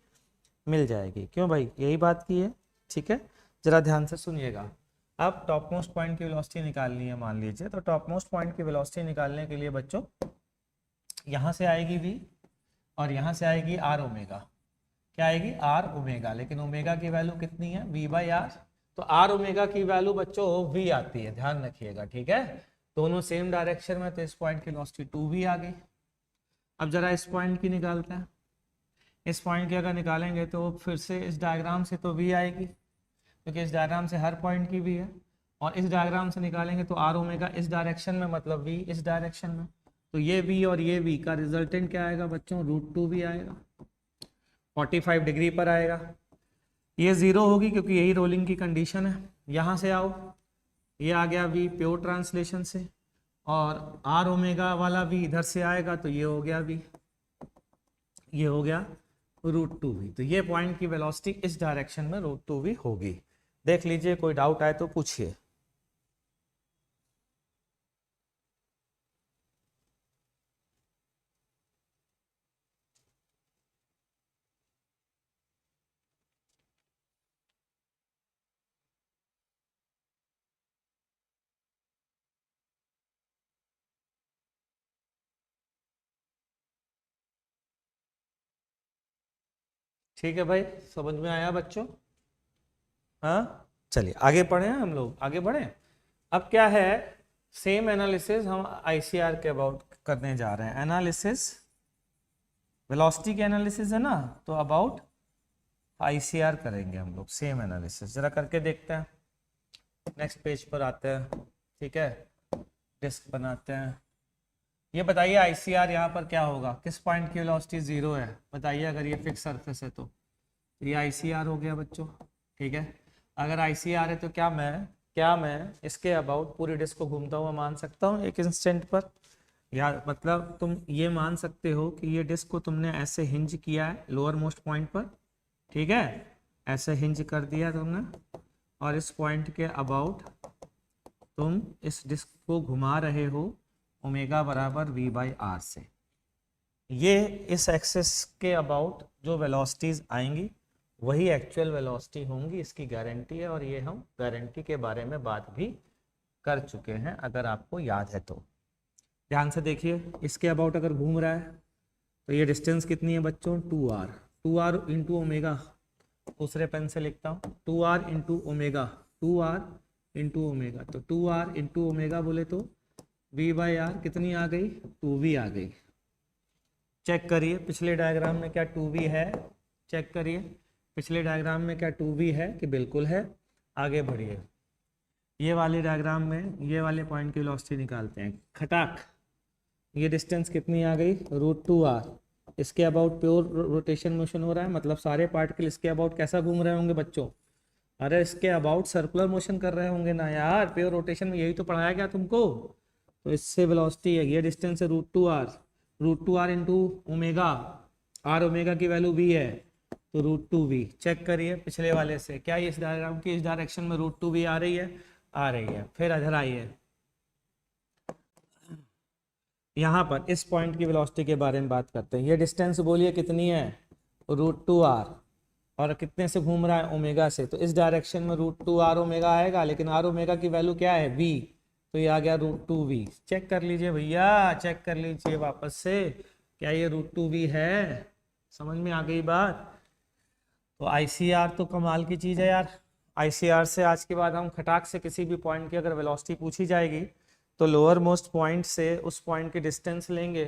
मिल जाएगी। क्यों भाई, यही बात की है, ठीक है। जरा ध्यान से सुनिएगा। अब टॉप मोस्ट पॉइंट की वेलोसिटी निकालनी है मान लीजिए, तो टॉप मोस्ट पॉइंट की वेलोसिटी निकालने के लिए बच्चों यहाँ से आएगी v और यहाँ से आएगी r ओमेगा। क्या आएगी, r ओमेगा, लेकिन ओमेगा की वैल्यू कितनी है, v/r। तो r ओमेगा की वैल्यू बच्चों v आती है, ध्यान रखिएगा, ठीक है। दोनों सेम डायरेक्शन में, तो इस पॉइंट की वेलोसिटी 2v आ गई। अब जरा इस पॉइंट की निकालते हैं। इस पॉइंट की अगर निकालेंगे तो फिर से इस डायग्राम से तो v आएगी क्योंकि इस डायग्राम से हर पॉइंट की v है, और इस डायग्राम से निकालेंगे तो r ओमेगा इस डायरेक्शन में मतलब v इस डायरेक्शन में, तो ये v और ये v का रिजल्टेंट क्या आएगा बच्चों, √2v आएगा, 45 डिग्री पर आएगा। ये 0 होगी क्योंकि यही रोलिंग की कंडीशन है। यहाँ से आओ, ये आ गया v प्योर ट्रांसलेशन से, और r ओमेगा वाला v इधर से आएगा तो ये हो गया v, ये हो गया √2v। तो ये पॉइंट की वेलोसिटी इस डायरेक्शन में √2v होगी। देख लीजिए, कोई डाउट आए तो पूछिए। ठीक है भाई, समझ में आया बच्चों? हाँ, चलिए आगे पढ़े, हम लोग आगे बढ़े। अब क्या है, सेम एनालिसिस हम आईसीआर के अबाउट करने जा रहे हैं। एनालिसिस वेलोसिटी की एनालिसिस है ना, तो अबाउट आईसीआर करेंगे हम लोग, सेम एनालिसिस। जरा करके देखते हैं, नेक्स्ट पेज पर आते हैं, ठीक है। डिस्क बनाते हैं। ये बताइए आईसीआर यहाँ पर क्या होगा, किस पॉइंट की वेलोसिटी 0 है बताइए। अगर ये फिक्स सरफेस है तो ये आईसीआर हो गया बच्चों, ठीक है। अगर आईसीआर है तो क्या मैं इसके अबाउट पूरी डिस्क को घूमता हुआ मान सकता हूँ एक इंस्टेंट पर, या मतलब तुम ये मान सकते हो कि ये डिस्क को तुमने ऐसे हिंज किया है लोअर मोस्ट पॉइंट पर, ठीक है, ऐसे हिंज कर दिया तुमने, और इस पॉइंट के अबाउट तुम इस डिस्क को घुमा रहे हो ओमेगा बराबर v/r से। ये इस एक्सिस के अबाउट जो वेलोसिटीज आएंगी वही एक्चुअल वेलोसिटी होंगी, इसकी गारंटी है, और ये हम गारंटी के बारे में बात भी कर चुके हैं अगर आपको याद है तो। ध्यान से देखिए, इसके अबाउट अगर घूम रहा है तो ये डिस्टेंस कितनी है बच्चों, 2r इंटू ओमेगा। दूसरे पेन से लिखता हूँ, 2r into omega, 2r into omega. तो 2r इंटू ओमेगा बोले तो v/r कितनी आ गई, 2v आ गई। चेक करिए पिछले डायग्राम में क्या 2v है, चेक करिए पिछले डायग्राम में क्या 2v है कि बिल्कुल है। आगे बढ़िए, ये वाले डायग्राम में ये वाले पॉइंट की वेलोसिटी निकालते हैं। खटाक, ये डिस्टेंस कितनी आ गई, √2r। इसके अबाउट प्योर रोटेशन मोशन हो रहा है, मतलब सारे पार्टिकल इसके अबाउट कैसा घूम रहे होंगे बच्चों, अरे इसके अबाउट सर्कुलर मोशन कर रहे होंगे ना यार, प्योर रोटेशन में यही तो पढ़ाया गया तुमको। तो इससे वेलोसिटी है, ये डिस्टेंस है √2r into omega, r omega की वैल्यू v है, तो √2v चेक करिए पिछले वाले से, क्या ये इस डायग्राम की इस डायरेक्शन में √2v आ रही है? आ रही है। फिर इधर आइए, यहाँ पर इस पॉइंट की वेलोसिटी के बारे में बात करते हैं। ये डिस्टेंस बोलिए कितनी है? √2r, और कितने से घूम रहा है? ओमेगा से। तो इस डायरेक्शन में √2r ओमेगा आएगा, लेकिन r ओमेगा की वैल्यू क्या है? v, तो ये आ गया √2v। चेक कर लीजिए भैया, चेक कर लीजिए वापस से, क्या ये √2v है? समझ में आ गई बात? तो ICR तो कमाल की चीज़ है यार। ICR से आज के बाद हम खटाक से किसी भी पॉइंट की अगर वेलोसिटी पूछी जाएगी तो लोअर मोस्ट पॉइंट से उस पॉइंट की डिस्टेंस लेंगे,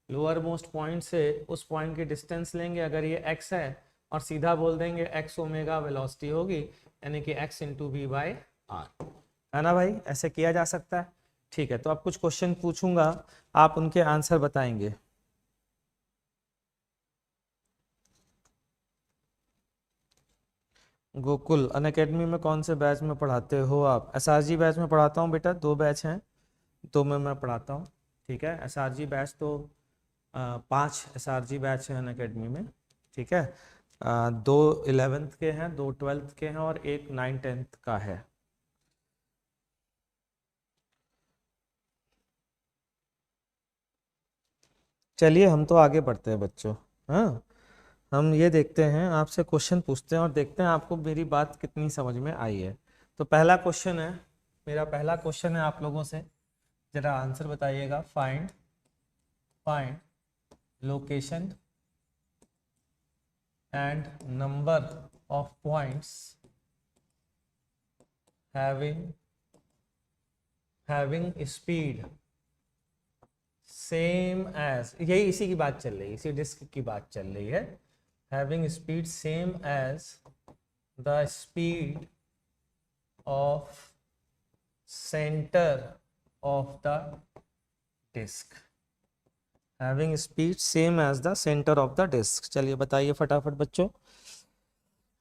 लोअर मोस्ट पॉइंट से उस पॉइंट की डिस्टेंस लेंगे, अगर ये x है, और सीधा बोल देंगे x ओमेगा वेलोसिटी होगी, यानी कि x into v by r, है ना भाई? ऐसे किया जा सकता है। ठीक है, तो अब कुछ क्वेश्चन पूछूंगा, आप उनके आंसर बताएंगे। गोकुल अनअकैडमी में कौन से बैच में पढ़ाते हो आप? SRG बैच में पढ़ाता हूँ बेटा, 2 बैच हैं, 2 में मैं पढ़ाता हूँ। ठीक है, SRG बैच तो 5 SRG बैच हैं अनअकैडमी में। ठीक है, 2 11th के हैं, 2 12th के हैं, और एक 9 10th का है। चलिए हम तो आगे बढ़ते हैं बच्चों। हाँ, हम ये देखते हैं, आपसे क्वेश्चन पूछते हैं और देखते हैं आपको मेरी बात कितनी समझ में आई है। तो पहला क्वेश्चन है, मेरा पहला क्वेश्चन है आप लोगों से, जरा आंसर बताइएगा। Find find location and number of points having speed same as, यही इसी की बात चल रही है, इसी डिस्क की बात चल रही है। Having speed same as the speed of centre of the disc, having speed same as the centre of the disc. चलिए बताइए फटाफट बच्चों।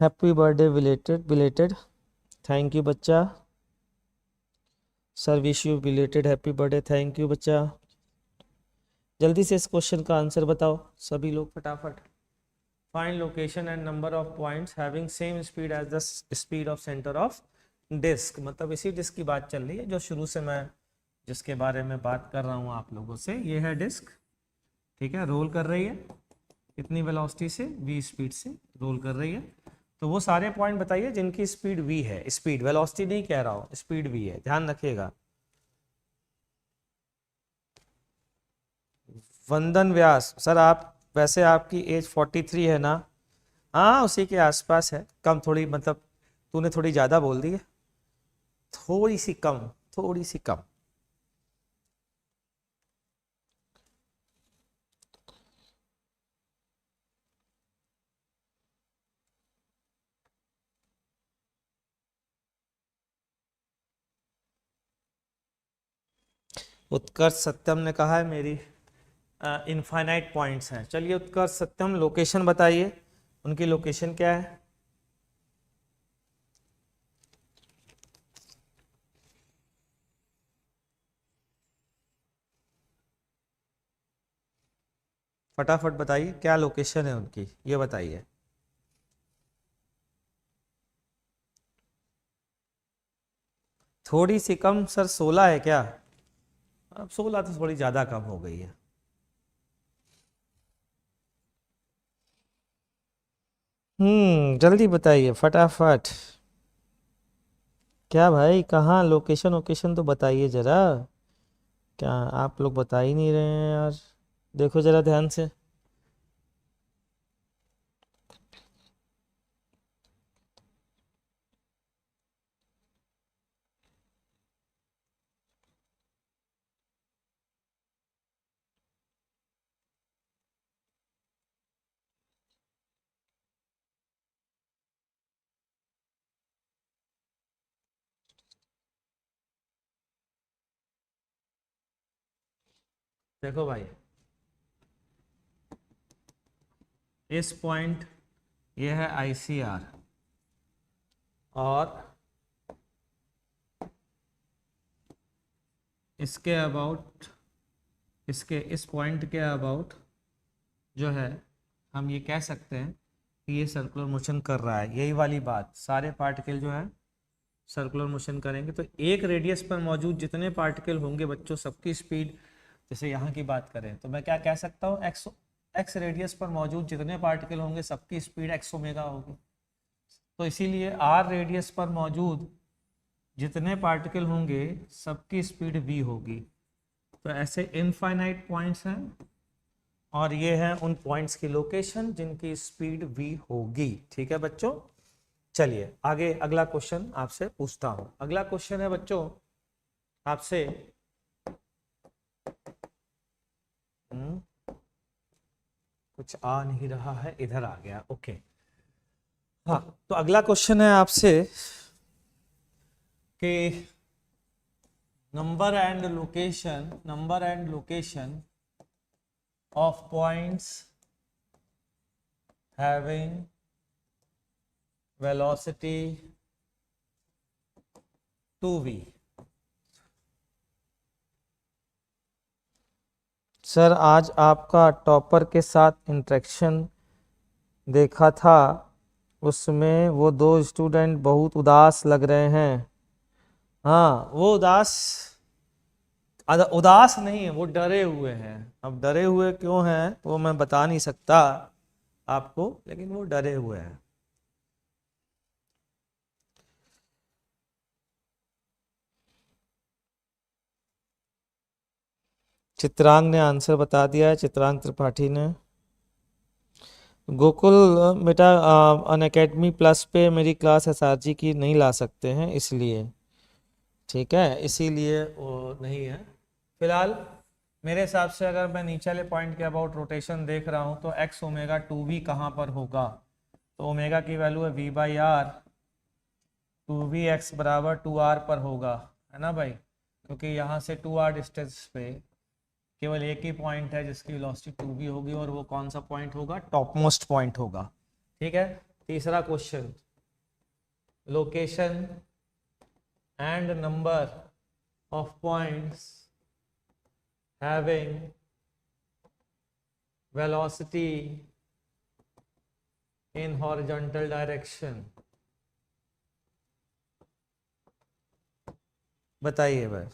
Happy birthday belated belated, thank you बच्चा। Sir wish you belated happy birthday, thank you बच्चा। जल्दी से इस question का आंसर बताओ सभी लोग फटाफट। Find location and number of points having same speed as the speed of centre of disc, मतलब इसी डिस्क की बात चल रही है जो शुरू से मैं जिसके बारे में बात कर रहा हूँ आप लोगों से। ये है डिस्क, ठीक है, रोल कर रही है कितनी वेलोसिटी से? v स्पीड से रोल कर रही है। तो वो सारे पॉइंट बताइए जिनकी स्पीड v है, स्पीड वेलोसिटी नहीं कह रहा हूँ, स्पीड v है, ध्यान रखिएगा। वंदन व्यास, सर आप वैसे आपकी एज 43 है ना? हाँ उसी के आसपास है, कम थोड़ी, मतलब तूने थोड़ी ज़्यादा बोल दी है, थोड़ी सी कम, थोड़ी सी कम। उत्कर्ष सत्यम ने कहा है मेरी इनफाइनाइट पॉइंट्स हैं। चलिए उत्कर्ष सत्यम लोकेशन बताइए, उनकी लोकेशन क्या है? फटाफट बताइए क्या लोकेशन है उनकी, ये बताइए। थोड़ी सी कम सर, 16 है क्या? अब 16 तो थोड़ी ज़्यादा कम हो गई है। जल्दी बताइए फटाफट। क्या भाई, कहाँ लोकेशन? लोकेशन तो बताइए जरा, क्या आप लोग बता ही नहीं रहे हैं यार? देखो जरा ध्यान से। देखो भाई, इस पॉइंट ये है ICR, और इसके अबाउट, इसके इस पॉइंट के अबाउट जो है, हम ये कह सकते हैं ये सर्कुलर मोशन कर रहा है, यही वाली बात, सारे पार्टिकल जो है सर्कुलर मोशन करेंगे। तो एक रेडियस पर मौजूद जितने पार्टिकल होंगे बच्चों, सबकी स्पीड, जैसे यहाँ की बात करें तो मैं क्या कह सकता हूँ, एक्स रेडियस पर मौजूद जितने पार्टिकल होंगे सबकी स्पीड एक्स ओमेगा होगी। तो इसीलिए आर रेडियस पर मौजूद जितने पार्टिकल होंगे सबकी स्पीड v होगी। तो ऐसे इनफाइनाइट पॉइंट्स हैं और ये हैं उन पॉइंट्स की लोकेशन जिनकी स्पीड v होगी। ठीक है बच्चों, चलिए आगे अगला क्वेश्चन आपसे पूछता हूं। अगला क्वेश्चन है बच्चों आपसे, कुछ आ नहीं रहा है, इधर आ गया, ओके। हाँ, तो अगला क्वेश्चन है आपसे कि number and location of points having velocity 2v। Sir आज आपका टॉपर के साथ इंटरेक्शन देखा था, उसमें वो 2 स्टूडेंट बहुत उदास लग रहे हैं। हाँ, वो उदास नहीं है, वो डरे हुए हैं। अब डरे हुए क्यों हैं वो मैं बता नहीं सकता आपको, लेकिन वो डरे हुए हैं। चित्रांग ने आंसर बता दिया है, चित्रांग त्रिपाठी ने। गोकुल बेटा अनअकैडमी प्लस पे मेरी क्लास एसआरजी की नहीं ला सकते हैं इसलिए, ठीक है, इसीलिए वो नहीं है फिलहाल। मेरे हिसाब से अगर मैं नीचे वाले पॉइंट के अबाउट रोटेशन देख रहा हूँ तो एक्स ओमेगा 2v कहाँ पर होगा, तो ओमेगा की वैल्यू है v/r, 2v x बराबर 2r पर होगा, है ना भाई, क्योंकि यहाँ से 2r डिस्टेंस पे केवल एक ही पॉइंट है जिसकी वेलोसिटी 2v होगी, और वो कौन सा पॉइंट होगा, टॉप मोस्ट पॉइंट होगा। ठीक है, तीसरा question, location and number of points having velocity in horizontal direction, बताइए भाई।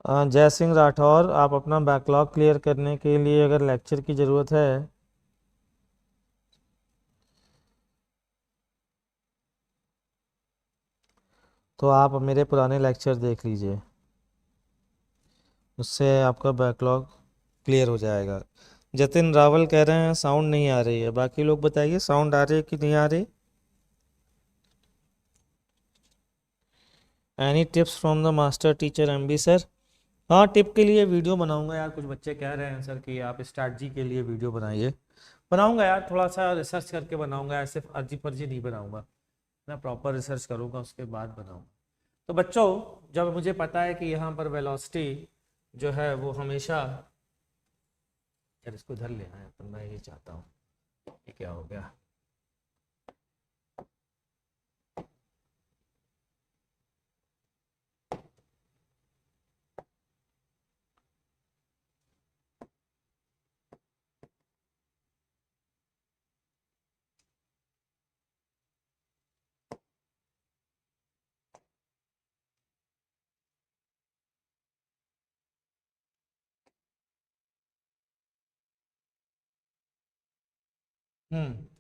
जय सिंह राठौर, आप अपना बैकलॉग क्लियर करने के लिए अगर लेक्चर की ज़रूरत है तो आप मेरे पुराने लेक्चर देख लीजिए, उससे आपका बैकलॉग क्लियर हो जाएगा। जतिन रावल कह रहे हैं साउंड नहीं आ रही है, बाकी लोग बताइए साउंड आ रही है कि नहीं आ रही। Any tips from the master teacher MB sir. हाँ, टिप के लिए वीडियो बनाऊंगा यार, कुछ बच्चे कह रहे हैं सर कि आप स्ट्रैटेजी के लिए वीडियो बनाइए, बनाऊंगा यार, थोड़ा सा रिसर्च करके बनाऊंगा, ऐसे अर्जी फर्जी नहीं बनाऊंगा, मैं प्रॉपर रिसर्च करूंगा उसके बाद बनाऊंगा। तो बच्चों, जब मुझे पता है कि यहाँ पर वेलोसिटी जो है वो हमेशा, यार इसको इधर ले आए, तो मैं ये चाहता हूँ, ये क्या हो गया,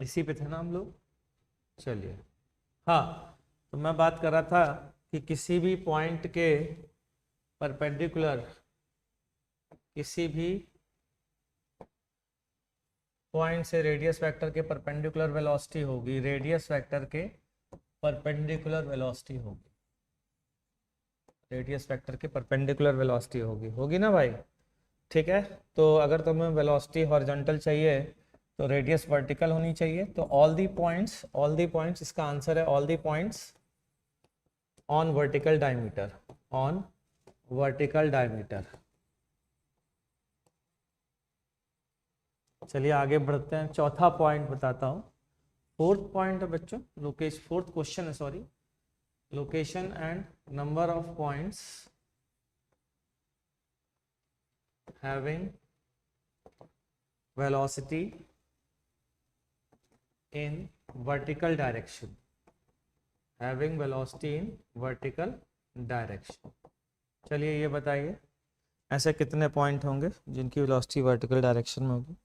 इसी पे थे ना हम लोग, चलिए। हाँ, तो मैं बात कर रहा था कि किसी भी पॉइंट के परपेंडिकुलर, किसी भी पॉइंट से रेडियस वेक्टर के परपेंडिकुलर वेलोसिटी होगी, रेडियस वेक्टर के परपेंडिकुलर वेलोसिटी होगी, रेडियस वेक्टर के परपेंडिकुलर वेलोसिटी होगी, होगी ना भाई। ठीक है, तो अगर तुम्हें वेलोसिटी हॉरिजॉन्टल चाहिए तो रेडियस वर्टिकल होनी चाहिए। तो ऑल दी पॉइंट्स, इसका आंसर है all the points on vertical diameter, on vertical diameter. चलिए आगे बढ़ते हैं, चौथा पॉइंट बताता हूँ। फोर्थ पॉइंट है बच्चों, लोकेशन, फोर्थ क्वेश्चन है sorry, location and number of points having velocity in vertical direction, having velocity in vertical direction. चलिए ये बताइए ऐसे कितने पॉइंट होंगे जिनकी वेलोसिटी वर्टिकल डायरेक्शन में होगी।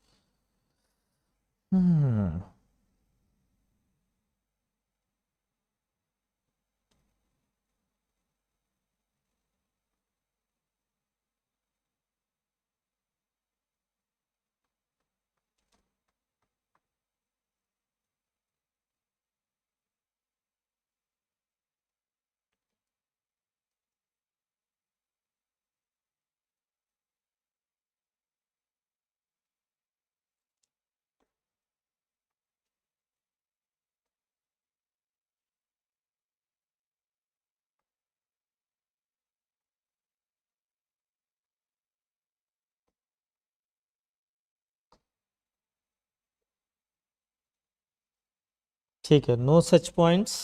ठीक है, नो सच पॉइंट्स।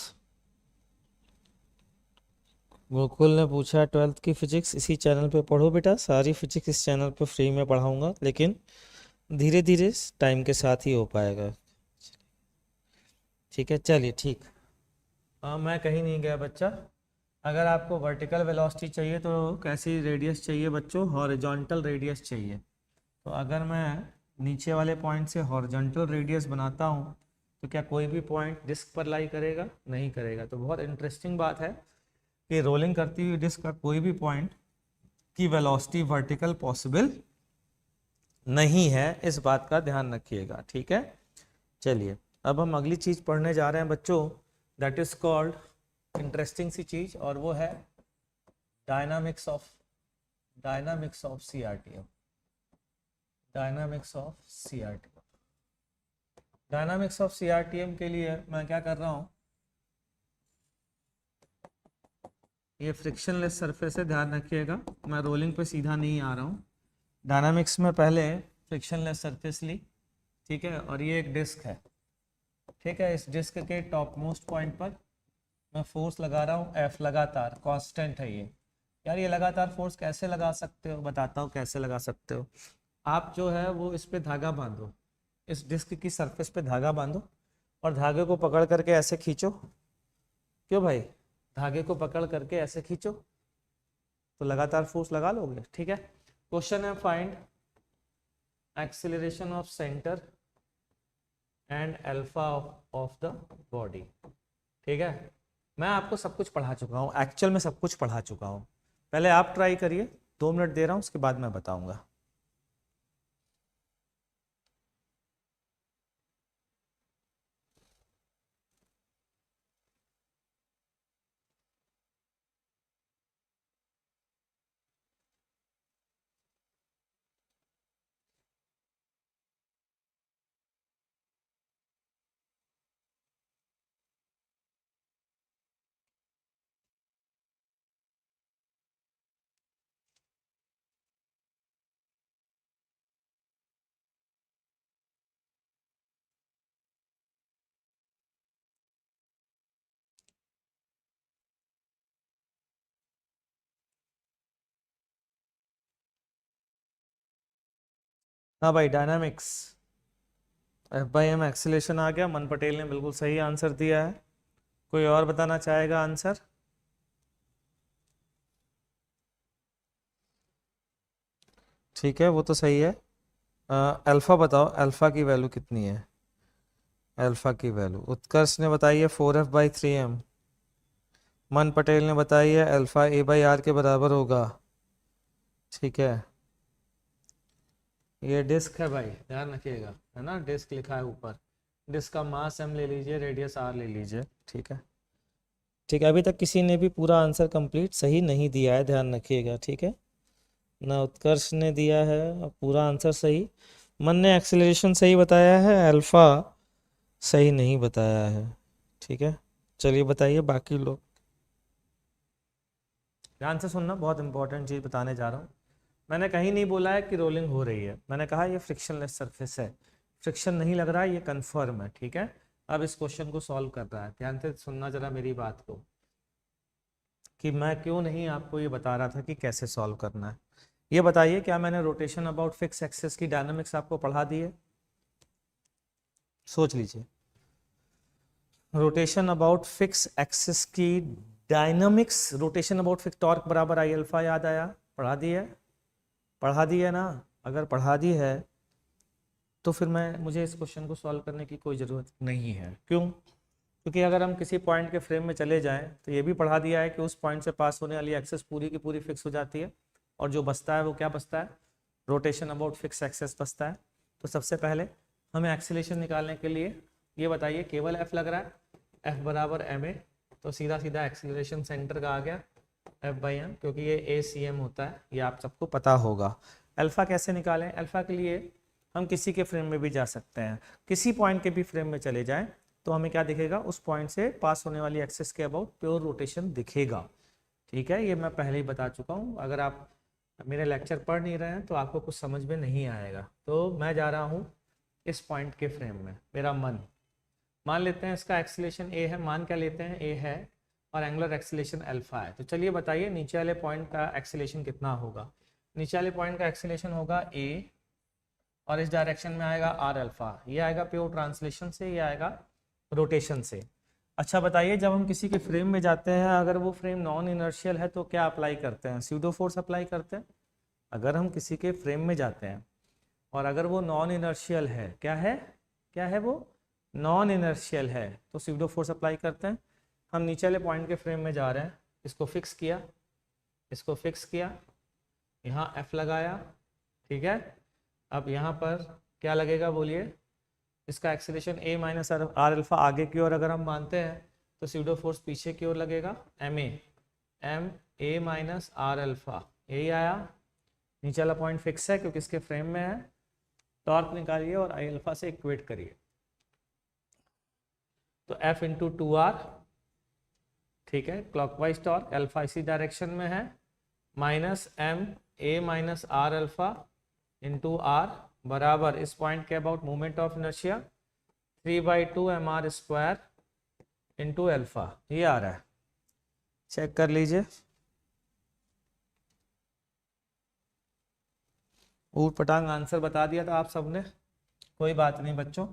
गोकुल ने पूछा 12th की फिजिक्स इसी चैनल पे पढ़ो बेटा, सारी फिजिक्स इस चैनल पे फ्री में पढ़ाऊंगा, लेकिन धीरे धीरे टाइम के साथ ही हो पाएगा। ठीक है, चलिए ठीक। मैं कहीं नहीं गया बच्चा। अगर आपको वर्टिकल वेलोसिटी चाहिए तो कैसी रेडियस चाहिए बच्चों, हॉरिजॉन्टल रेडियस चाहिए। तो अगर मैं नीचे वाले पॉइंट से हॉरिजॉन्टल रेडियस बनाता हूँ तो क्या कोई भी पॉइंट डिस्क पर लाई करेगा? नहीं करेगा। तो बहुत इंटरेस्टिंग बात है कि रोलिंग करती हुई डिस्क का कोई भी पॉइंट की वेलोसिटी वर्टिकल पॉसिबल नहीं है, इस बात का ध्यान रखिएगा। ठीक है, चलिए अब हम अगली चीज पढ़ने जा रहे हैं बच्चों, दैट इज कॉल्ड इंटरेस्टिंग सी चीज, और वो है dynamics of CRTM. Dynamics of CRTM. Dynamics of CRTM के लिए मैं क्या कर रहा हूँ, ये फ्रिक्शनलेस सरफेस है, ध्यान रखिएगा, मैं रोलिंग पे सीधा नहीं आ रहा हूँ। डायनामिक्स में पहले फ्रिक्शनलेस सरफेस ली, ठीक है, और ये एक डिस्क है। ठीक है, इस डिस्क के टॉप मोस्ट पॉइंट पर मैं फोर्स लगा रहा हूँ F, लगातार कांस्टेंट है ये। यार ये लगातार फोर्स कैसे लगा सकते हो, बताता हूँ कैसे लगा सकते हो। आप जो है वो इस पे धागा बांधो, इस डिस्क की सरफेस पे धागा बांधो और धागे को पकड़ करके ऐसे खींचो। क्यों भाई, धागे को पकड़ करके ऐसे खींचो तो लगातार फोर्स लगा लोगे। ठीक है, क्वेश्चन है find acceleration of centre and alpha of the body. ठीक है, मैं आपको सब कुछ पढ़ा चुका हूँ, एक्चुअल में सब कुछ पढ़ा चुका हूँ। पहले आप ट्राई करिए, 2 मिनट दे रहा हूँ, उसके बाद मैं बताऊंगा। हाँ भाई, डायनामिक्स F/m एक्सीलरेशन आ गया। मन पटेल ने बिल्कुल सही आंसर दिया है। कोई और बताना चाहेगा आंसर? ठीक है, वो तो सही है। अल्फा बताओ, अल्फा की वैल्यू कितनी है? अल्फा की वैल्यू उत्कर्ष ने बताई है 4F/3m। मन पटेल ने बताई है अल्फा A/r के बराबर होगा। ठीक है, ये डिस्क है भाई, ध्यान रखिएगा, है ना, डिस्क लिखा है ऊपर। डिस्क का मास m ले लीजिए, रेडियस r ले लीजिए। ठीक है, ठीक है, अभी तक किसी ने भी पूरा आंसर कंप्लीट सही नहीं दिया है, ध्यान रखिएगा, ठीक है ना। उत्कर्ष ने दिया है पूरा आंसर सही, मन ने एक्सेलरेशन सही बताया है, अल्फा सही नहीं बताया है, ठीक है। चलिए बताइए बाकी लोग। ध्यान से सुनना, बहुत इंपॉर्टेंट चीज़ बताने जा रहा हूँ। मैंने कहीं नहीं बोला है कि रोलिंग हो रही है, मैंने कहा ये फ्रिक्शनलेस सरफेस है, फ्रिक्शन नहीं लग रहा है, ये कंफर्म है, ठीक है। अब इस क्वेश्चन को सॉल्व कर रहा है, ध्यान से सुनना जरा मेरी बात को, कि मैं क्यों नहीं आपको ये बता रहा था कि कैसे सॉल्व करना है। ये बताइए, क्या मैंने रोटेशन अबाउट फिक्स एक्सिस की डायनामिक्स आपको पढ़ा दी है? सोच लीजिए, रोटेशन अबाउट फिक्स एक्सिस की dynamics, rotation about fix torque बराबर आई अल्फा, याद आया? पढ़ा दी है? पढ़ा दी है ना? अगर पढ़ा दी है तो फिर मुझे इस क्वेश्चन को सॉल्व करने की कोई ज़रूरत नहीं है। क्यों? क्योंकि अगर हम किसी पॉइंट के फ्रेम में चले जाएं तो ये भी पढ़ा दिया है कि उस पॉइंट से पास होने वाली एक्सेस पूरी की पूरी फिक्स हो जाती है, और जो बचता है वो क्या बचता है? रोटेशन अबाउट फिक्स एक्सेस बचता है। तो सबसे पहले हमें एक्सीलरेशन निकालने के लिए ये बताइए, केवल एफ लग रहा है, एफ बराबर एम ए, तो सीधा सीधा एक्सीलरेशन सेंटर का आ गया एफ बाई एम, क्योंकि ये ए सी एम होता है, ये आप सबको पता होगा। अल्फा कैसे निकालें? अल्फा के लिए हम किसी के फ्रेम में भी जा सकते हैं, किसी पॉइंट के भी फ्रेम में चले जाएं तो हमें क्या दिखेगा? उस पॉइंट से पास होने वाली एक्सिस के अबाउट प्योर रोटेशन दिखेगा, ठीक है। ये मैं पहले ही बता चुका हूँ, अगर आप मेरे लेक्चर पढ़ नहीं रहे हैं तो आपको कुछ समझ में नहीं आएगा। तो मैं जा रहा हूँ इस पॉइंट के फ्रेम में, मेरा मन, मान लेते हैं इसका एक्सीलरेशन ए है, मान क्या लेते हैं? ए है, और एंगुलर एक्सीलरेशन अल्फा है। तो चलिए बताइए नीचे वाले पॉइंट का एक्सीलरेशन कितना होगा? नीचे वाले पॉइंट का एक्सीलरेशन होगा ए, और इस डायरेक्शन में आएगा आर अल्फा, ये आएगा प्योर ट्रांसलेशन से, ये आएगा रोटेशन से। अच्छा बताइए, जब हम किसी के फ्रेम में जाते हैं, अगर वो फ्रेम नॉन इनर्शियल है तो क्या अप्लाई करते हैं? स्यूडो फोर्स अप्लाई करते हैं। अगर हम किसी के फ्रेम में जाते हैं और अगर वो नॉन इनर्शियल है, क्या है? क्या है वो? नॉन इनर्शियल है, तो स्यूडो फोर्स अप्लाई करते हैं। हम नीचे वाले पॉइंट के फ्रेम में जा रहे हैं, इसको फिक्स किया, इसको फिक्स किया, यहाँ एफ लगाया, ठीक है। अब यहाँ पर क्या लगेगा बोलिए? इसका acceleration a minus r alpha आगे की ओर अगर हम मानते हैं तो स्यूडो फोर्स पीछे की ओर लगेगा, m a minus r alpha, यही आया। नीचे वाला पॉइंट फिक्स है क्योंकि इसके फ्रेम में है। टॉर्क निकालिए और आई अल्फा से इक्वेट करिए, तो एफ इंटू टू आर, ठीक है, क्लॉकवाइज टॉर्क, अल्फा इसी डायरेक्शन में है, minus m a minus r alpha into are बराबर इस पॉइंट के about moment of inertia 3/2 m are square into alpha, ये आ रहा है। चेक कर लीजिए, ऊट पटांग आंसर बता दिया था आप सबने, कोई बात नहीं बच्चों।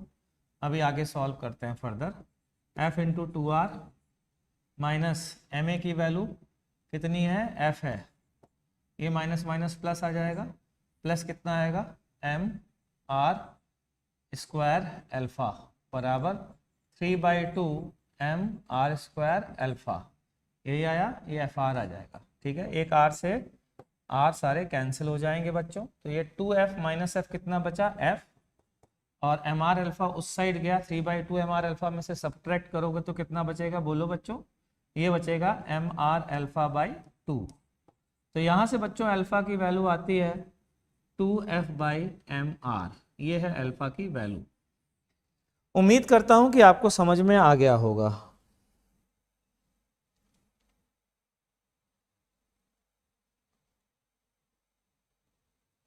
अभी आगे सॉल्व करते हैं further. F into two r minus m a की वैल्यू कितनी है? एफ है, ये माइनस माइनस प्लस आ जाएगा, प्लस कितना आएगा? एम आर स्क्वायर अल्फा बराबर 3/2 एम आर स्क्वायर अल्फा, यही आया, ये एफ आर आ जाएगा, ठीक है। एक आर से आर सारे कैंसिल हो जाएंगे बच्चों, तो ये 2f माइनस एफ कितना बचा? एफ, और एम आर अल्फा उस साइड गया, 3/2 एम आर अल्फा में से सब्ट्रैक्ट करोगे तो कितना बचेगा? बोलो बच्चों, ये बचेगा एम आर अल्फा बाई 2। तो यहाँ से बच्चों अल्फा की वैल्यू आती है 2f बाई एम आर, ये है अल्फा की वैल्यू। उम्मीद करता हूं कि आपको समझ में आ गया होगा।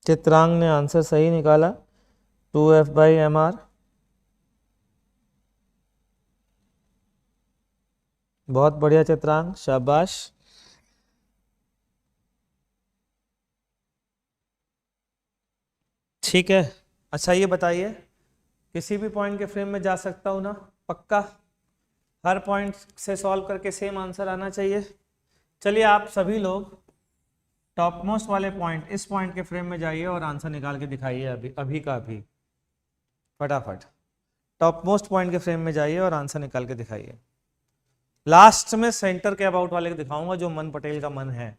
चित्रांग ने आंसर सही निकाला, 2f बाई एम आर। बहुत बढ़िया चित्रांग, शाबाश। ठीक है, अच्छा ये बताइए, किसी भी पॉइंट के फ्रेम में जा सकता हूँ ना? पक्का? हर पॉइंट से सॉल्व करके सेम आंसर आना चाहिए। चलिए आप सभी लोग टॉप मोस्ट वाले पॉइंट, इस पॉइंट के फ्रेम में जाइए और आंसर निकाल के दिखाइए, अभी अभी का अभी, फटाफट। टॉप मोस्ट पॉइंट के फ्रेम में जाइए और आंसर निकाल के दिखाइए। लास्ट में सेंटर के अबाउट वाले को दिखाऊंगा, जो मन पटेल का मन है।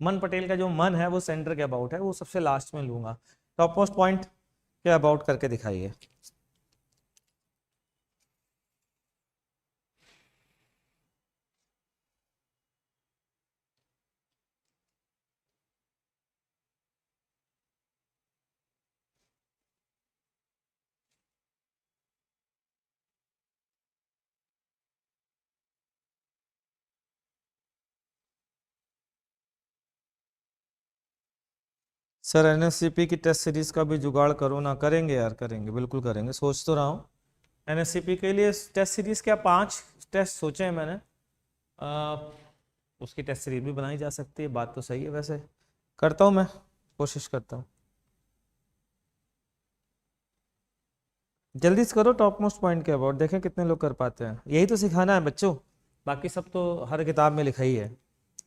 मन पटेल का जो मन है वो सेंटर के अबाउट है, वो सबसे लास्ट में लूंगा। टॉप मोस्ट पॉइंट के अबाउट करके दिखाइए। सर एनएससीपी की टेस्ट सीरीज का भी जुगाड़ करो ना। करेंगे यार, करेंगे, बिल्कुल करेंगे, सोच तो रहा हूँ। एनएससीपी के लिए टेस्ट सीरीज क्या 5 टेस्ट सोचे हैं मैंने। आ, उसकी टेस्ट सीरीज भी बनाई जा सकती है, बात तो सही है। वैसे करता हूँ मैं, कोशिश करता हूँ। जल्दी से करो, टॉप मोस्ट पॉइंट के अबाउट देखें कितने लोग कर पाते हैं। यही तो सिखाना है बच्चों, बाकी सब तो हर किताब में लिखा ही है।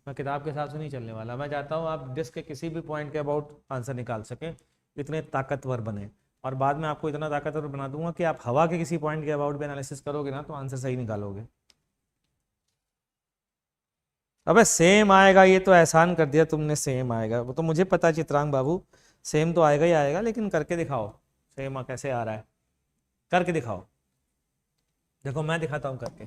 मैं किताब के हिसाब से नहीं चलने वाला। मैं चाहता हूँ आप डिस्क के किसी भी पॉइंट के अबाउट आंसर निकाल सकें, इतने ताकतवर बने। और बाद में आपको इतना ताकतवर बना दूंगा कि आप हवा के किसी पॉइंट के अबाउट भी एनालिसिस करोगे ना तो आंसर सही निकालोगे। अबे सेम आएगा, ये तो एहसान कर दिया तुमने, सेम आएगा। वो तो मुझे पता है चित्रांग बाबू, सेम तो आएगा ही आएगा, लेकिन करके दिखाओ सेम कैसे आ रहा है, करके दिखाओ। देखो मैं दिखाता हूँ करके।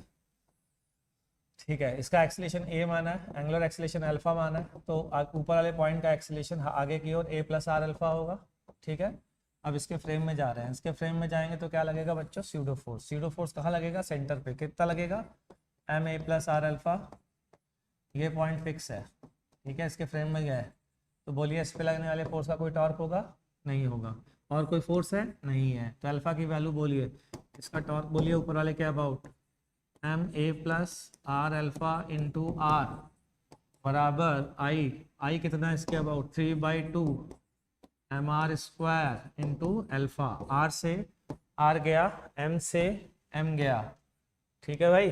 ठीक है, इसका एक्सीलेशन ए माना है, एंगुलर एक्सीलेशन अल्फा माना है, तो ऊपर वाले पॉइंट का एक्सीलेशन आगे की ओर ए प्लस आर अल्फा होगा। ठीक है, अब इसके फ्रेम में जा रहे हैं। इसके फ्रेम में जाएंगे तो क्या लगेगा बच्चों? Pseudo force. स्यूडो फोर्स कहाँ लगेगा? सेंटर पे। कितना लगेगा? M a plus r alpha. ये पॉइंट फिक्स है। ठीक है, इसके फ्रेम में गया है, तो बोलिए इस पे लगने वाले फोर्स का कोई टॉर्क होगा? नहीं होगा। और कोई फोर्स है? नहीं है। तो अल्फा की वैल्यू बोलिए, इसका टॉर्क बोलिए ऊपर वाले के about m a plus r alpha into are बराबर आई कितना इसके about 3/2 m are square into alpha. R से आर गया, एम से एम गया। ठीक है भाई,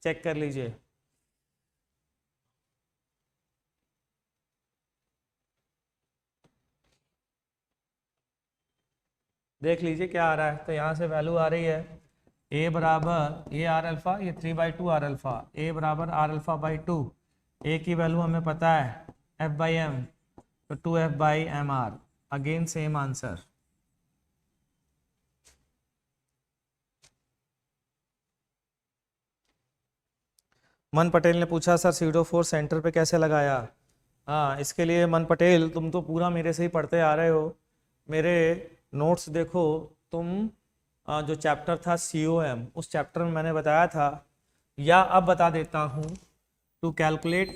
चेक कर लीजिए। देख लीजिए क्या आ रहा है। तो यहाँ से वैल्यू आ रही है ए बराबर ए आर अल्फा, ये 3/2 आर अल्फा, ए बराबर आर अल्फा बाई 2। ए की वैल्यू हमें पता है एफ बाई एम, तो 2f by M r. Again same answer. Man Patel ने पूछा सर सीडो फोर्स सेंटर पे कैसे लगाया। हाँ, इसके लिए मन पटेल तुम तो पूरा मेरे से ही पढ़ते आ रहे हो। मेरे नोट्स देखो तुम। जो चैप्टर था COM, उस चैप्टर में मैंने बताया था, या अब बता देता हूँ, to calculate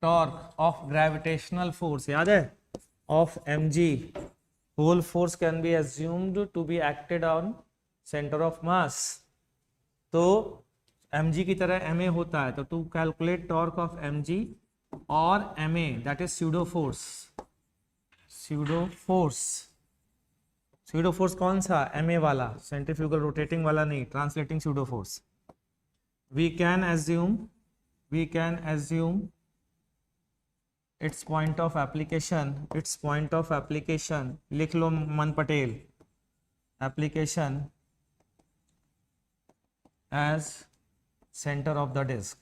torque of gravitational force, याद है, of mg, whole force can be assumed to be acted on centre of mass. तो mg की तरह ma होता है, तो to calculate torque of mg और ma, that is pseudo force कौन सा? ma वाला, सेंट्रीफ्यूगल रोटेटिंग वाला नहीं, translating pseudo force. We can assume its point of application, लिख लो Man Patel, application as centre of the disc.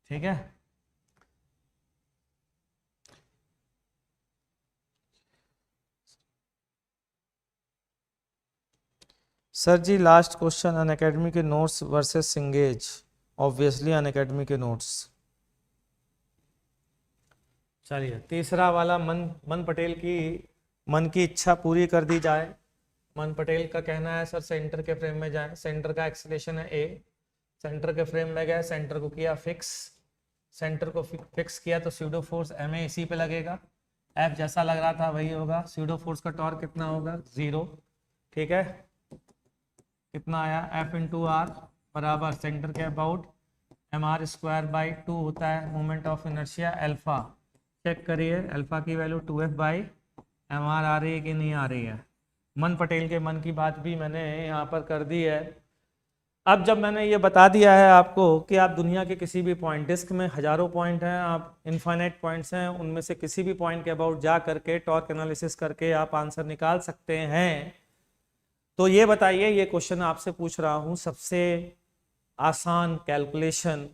ठीक है, sir ji last question, Unacademy के नोट्स वर्सेस सिंगेज। ऑब्वियसली अनअकैडमी के नोट्स। चलिए तीसरा वाला, मन पटेल की मन की इच्छा पूरी कर दी जाए। मन पटेल का कहना है सर सेंटर के फ्रेम में जाए, सेंटर का एक्सीलेशन है ए, सेंटर के फ्रेम में गए, सेंटर को किया फिक्स, सेंटर को फिक्स किया तो स्यूडो फोर्स ma इसी पे लगेगा, एफ जैसा लग रहा था वही होगा। स्यूडो फोर्स का टॉर्क कितना होगा? 0। ठीक है, कितना आया? एफ इंटू आर बराबर सेंटर के about M are square by 2 होता है moment of inertia alpha. Check करिए अल्फा की value 2f by M R आ रही है कि नहीं आ रही है। मन पटेल के मन की बात भी मैंने यहाँ पर कर दी है। अब जब मैंने ये बता दिया है आपको कि आप दुनिया के किसी भी पॉइंट, डिस्क में हजारों पॉइंट हैं, आप इनफाइनाइट पॉइंट्स हैं, उनमें से किसी भी पॉइंट के अबाउट जा करके टॉर्क एनालिसिस करके आप आंसर निकाल सकते हैं। तो ये बताइए, ये क्वेश्चन आपसे पूछ रहा हूँ, सबसे आसान कैलकुलेशन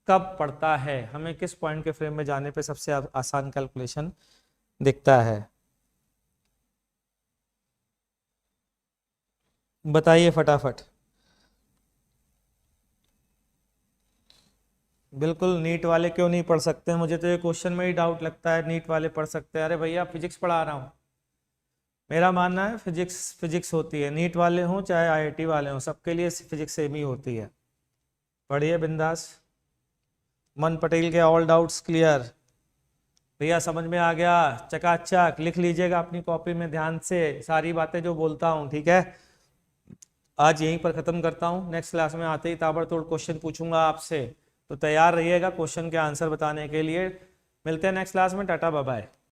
कब पड़ता है? हमें किस पॉइंट के फ्रेम में जाने पे सबसे आसान कैलकुलेशन दिखता है? बताइए फटाफट। बिल्कुल, नीट वाले क्यों नहीं पढ़ सकते? मुझे तो ये क्वेश्चन में ही डाउट लगता है, नीट वाले पढ़ सकते हैं। अरे भैया फिजिक्स पढ़ा रहा हूँ, मेरा मानना है फिजिक्स होती है, नीट वाले हों चाहे IIT वाले हों, सबके लिए फिजिक्स सेम ही होती है। पढ़िए बिंदास। मन पटेल के ऑल डाउट्स क्लियर। भैया समझ में आ गया? चकाचक लिख लीजिएगा अपनी कॉपी में ध्यान से सारी बातें जो बोलता हूँ, ठीक है। आज यहीं पर खत्म करता हूँ, नेक्स्ट क्लास में आते ही ताबड़तोड़ क्वेश्चन पूछूंगा आपसे, तो तैयार रहिएगा क्वेश्चन के आंसर बताने के लिए। मिलते हैं नेक्स्ट क्लास में, टाटा बाय बाय।